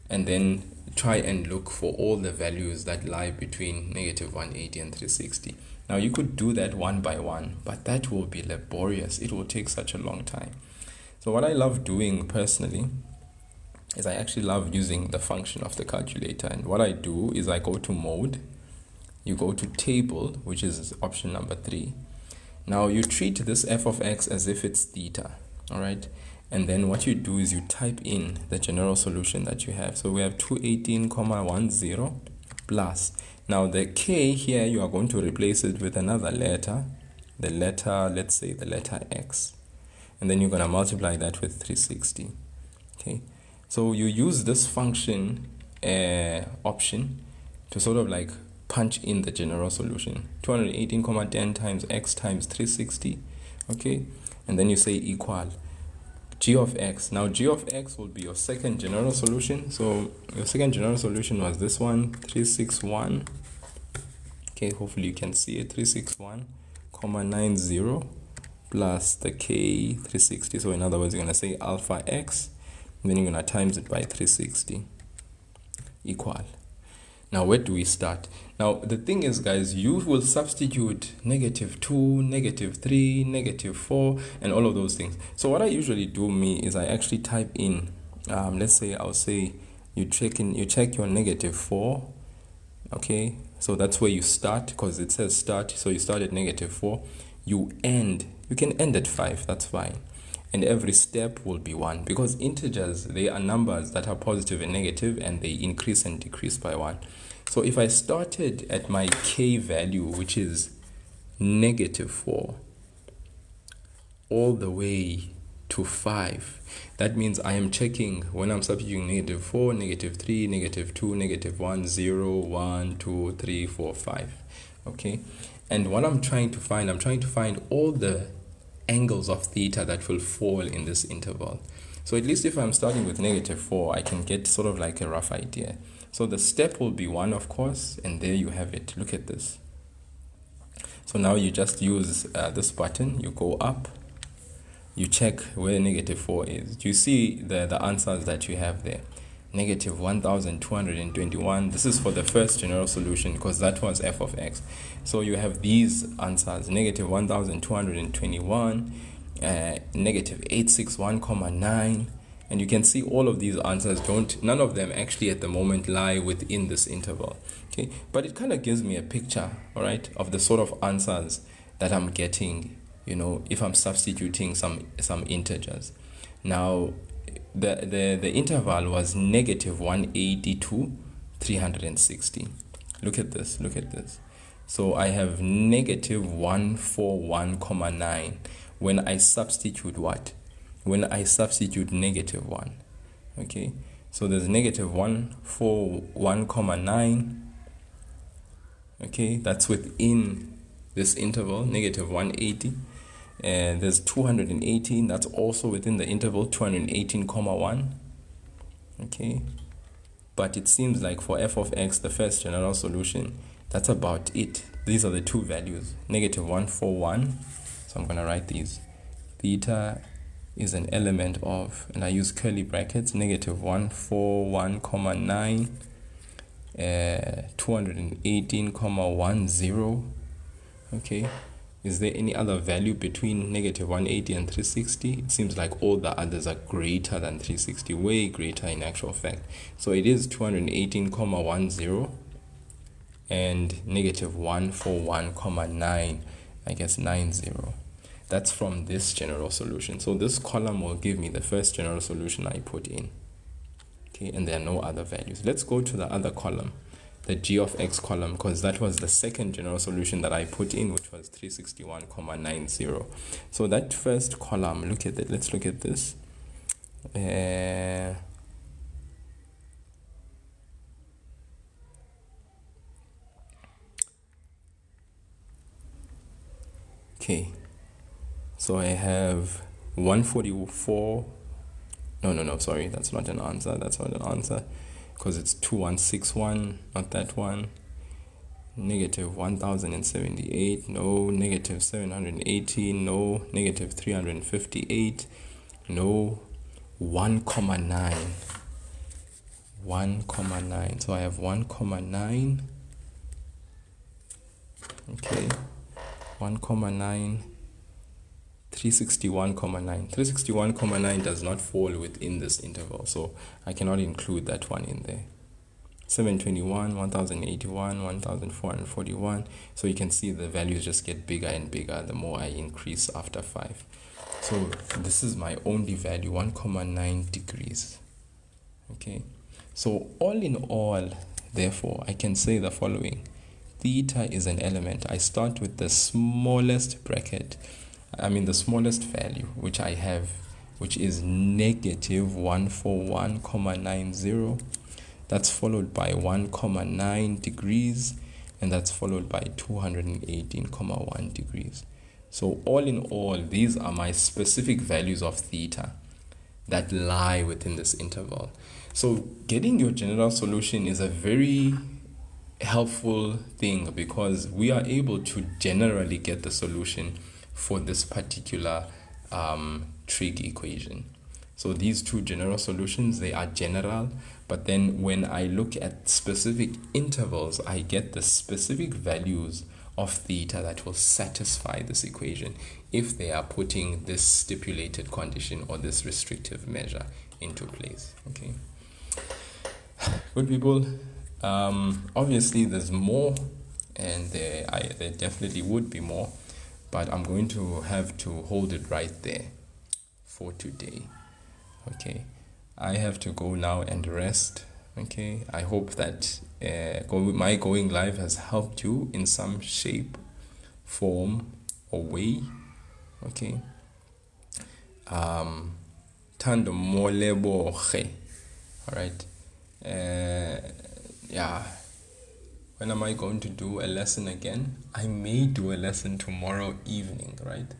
and then try and look for all the values that lie between negative 180 and 360. Now you could do that one by one, but that will be laborious. It will take such a long time. So what I love doing personally is I actually love using the function of the calculator. And what I do is I go to mode, you go to table, which is option number 3. Now you treat this f of x as if it's theta, all right? And then what you do is you type in the general solution that you have. So we have 218,10 plus. Now the k here, you are going to replace it with another letter, let's say the letter x. And then you're going to multiply that with 360, okay? So you use this function option to sort of like punch in the general solution. 218,10 times x times 360, okay? And then you say equal g of x. Now g of x will be your second general solution. So your second general solution was this one, 361. Okay, hopefully you can see it. 361,90 plus the k 360. So in other words, you're going to say alpha x, and then you're going to times it by 360 equal. Now where do we start? Now the thing is, guys, you will substitute -2, -3, -4, and all of those things. So what I usually do is I actually type in, let's say I'll say you check your -4, okay? So that's where you start, because it says start. So you start at -4, you can end at 5, that's fine. And every step will be 1, because integers, they are numbers that are positive and negative, and they increase and decrease by 1. So if I started at my k value, which is -4, all the way to 5, that means I am checking when I'm substituting -4, -3, -2, -1, 0, 1, 2, 3, 4, 5. Okay, and what I'm trying to find all the angles of theta that will fall in this interval. So at least if I'm starting with -4, I can get sort of like a rough idea. So the step will be 1, of course, and there you have it. Look at this. So now you just use this button, you go up, you check where -4 is. Do you see the answers that you have there? -1,221. This is for the first general solution, because that was f of x. So you have these answers: -1,221, -861,9, and you can see all of these answers none of them actually at the moment lie within this interval, okay? But it kind of gives me a picture, all right, of the sort of answers that I'm getting, you know, if I'm substituting some integers. Now the interval was -180 to 360. Look at this. So I have -141,9 when I substitute what? When I substitute -1. Okay, so there's -141,9. Okay, that's within this interval, -180. And there's 218, that's also within the interval, 218,1. Okay, but it seems like for f of x, the first general solution, that's about it. These are the two values, -141. So I'm going to write these. Theta is an element of, and I use curly brackets, -141,9, 218,10. Okay, is there any other value between -180 and 360? It seems like all the others are greater than 360, way greater in actual fact. So it is 218,10. and negative 141,9, I guess 90. That's from this general solution. So this column will give me the first general solution I put in. Okay, and there are no other values. Let's go to the other column, the g of x column, because that was the second general solution that I put in, which was 361,90. So that first column, look at it. Let's look at this. Okay, so I have 144. No, sorry, that's not an answer. That's not an answer, because it's 2161, not that one. Negative 1078, no. Negative 718, no. Negative 358, no. 1,9. 1,9. So I have 1,9. Okay. 1,9. 361,9. 361,9 does not fall within this interval, so I cannot include that one in there. 721, 1081, 1441. So you can see the values just get bigger and bigger the more I increase after 5. So this is my only value, 1,9 degrees. Okay, so all in all, therefore, I can say the following. Theta is an element. I start with the smallest bracket, the smallest value, which I have, which is negative 141,90. That's followed by 1,9 degrees, and that's followed by 218,1 degrees. So all in all, these are my specific values of theta that lie within this interval. So getting your general solution is a very helpful thing, because we are able to generally get the solution for this particular trig equation. So these two general solutions, they are general, but then when I look at specific intervals, I get the specific values of theta that will satisfy this equation if they are putting this stipulated condition or this restrictive measure into place. Okay, good people. Obviously there's more, and there definitely would be more, but I'm going to have to hold it right there for today. Okay, I have to go now and rest. Okay, I hope that my going live has helped you in some shape, form, or way. Okay. Tando moleboge. All right. Yeah. When am I going to do a lesson again? I may do a lesson tomorrow evening, right?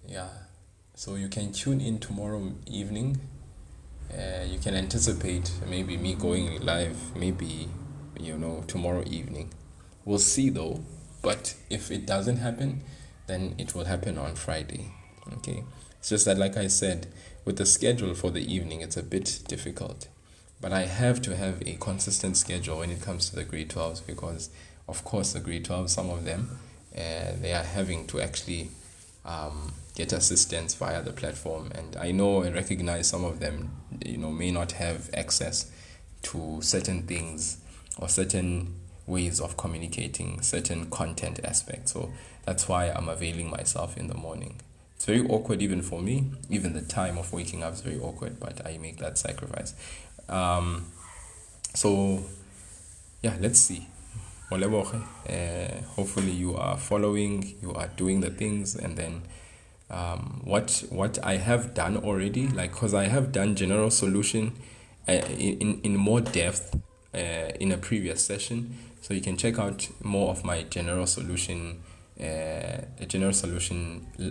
Yeah. So you can tune in tomorrow evening. You can anticipate maybe me going live, maybe, tomorrow evening. We'll see though. But if it doesn't happen, then it will happen on Friday. Okay. It's just that, like I said, with the schedule for the evening, it's a bit difficult. But I have to have a consistent schedule when it comes to the grade 12s, because, of course, the grade 12s, some of them, they are having to actually get assistance via the platform. And I know and recognize some of them, may not have access to certain things or certain ways of communicating certain content aspects. So that's why I'm availing myself in the morning. It's very awkward even for me. Even the time of waking up is very awkward, but I make that sacrifice. So yeah, let's see. Hopefully you are following, you are doing the things, and then what I have done already, because I have done general solution in more depth in a previous session, so you can check out more of my general solution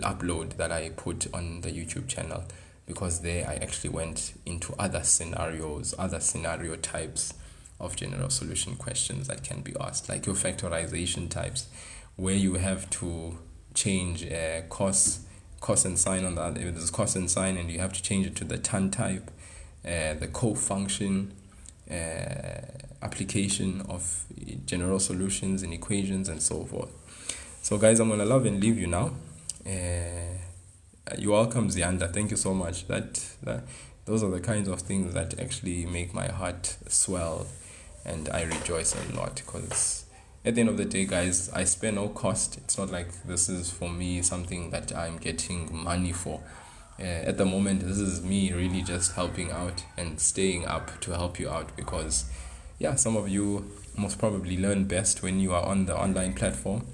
upload that I put on the YouTube channel, because there I actually went into other scenario types of general solution questions that can be asked, like your factorization types, where you have to change cos and sine on that. If there's cos and sine and you have to change it to the tan type, the co-function application of general solutions and equations and so forth. So guys, I'm gonna love and leave you now. You're welcome, Zianda. Thank you so much. That those are the kinds of things that actually make my heart swell and I rejoice a lot because at the end of the day, guys, I spare no cost. It's not like this is for me something that I'm getting money for. At the moment, this is me really just helping out and staying up to help you out because, yeah, some of you most probably learn best when you are on the online platform.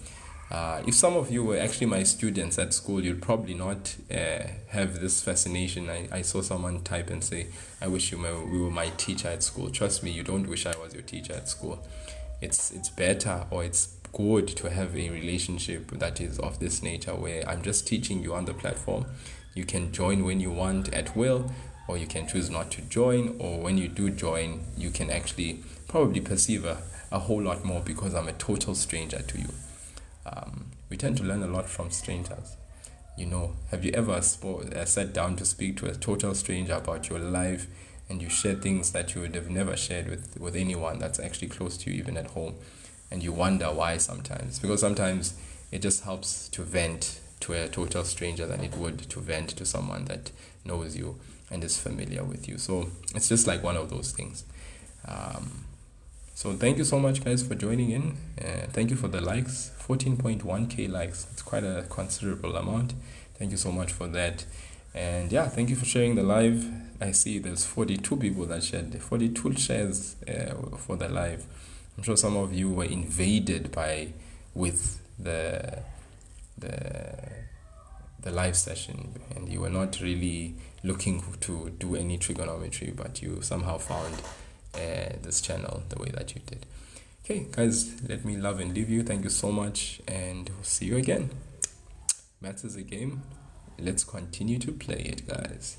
If some of you were actually my students at school, you'd probably not have this fascination. I saw someone type and say, I wish we were my teacher at school. Trust me, you don't wish I was your teacher at school. It's better, or it's good to have a relationship that is of this nature where I'm just teaching you on the platform. You can join when you want at will, or you can choose not to join, or when you do join, you can actually probably perceive a whole lot more because I'm a total stranger to you. We tend to learn a lot from strangers. Have you ever sat down to speak to a total stranger about your life, and you share things that you would have never shared with anyone that's actually close to you, even at home, and you wonder why sometimes? Because sometimes it just helps to vent to a total stranger than it would to vent to someone that knows you and is familiar with you. So it's just like one of those things. So thank you so much, guys, for joining in. Thank you for the likes. 14.1k likes. It's quite a considerable amount. Thank you so much for that. And yeah, thank you for sharing the live. I see there's 42 people that shared, 42 shares for the live. I'm sure some of you were invaded with the live session, and you were not really looking to do any trigonometry, but you somehow found this channel the way that you did. Okay, guys, let me love and leave you. Thank you so much, and we'll see you again. Maths is a game. Let's continue to play it, guys.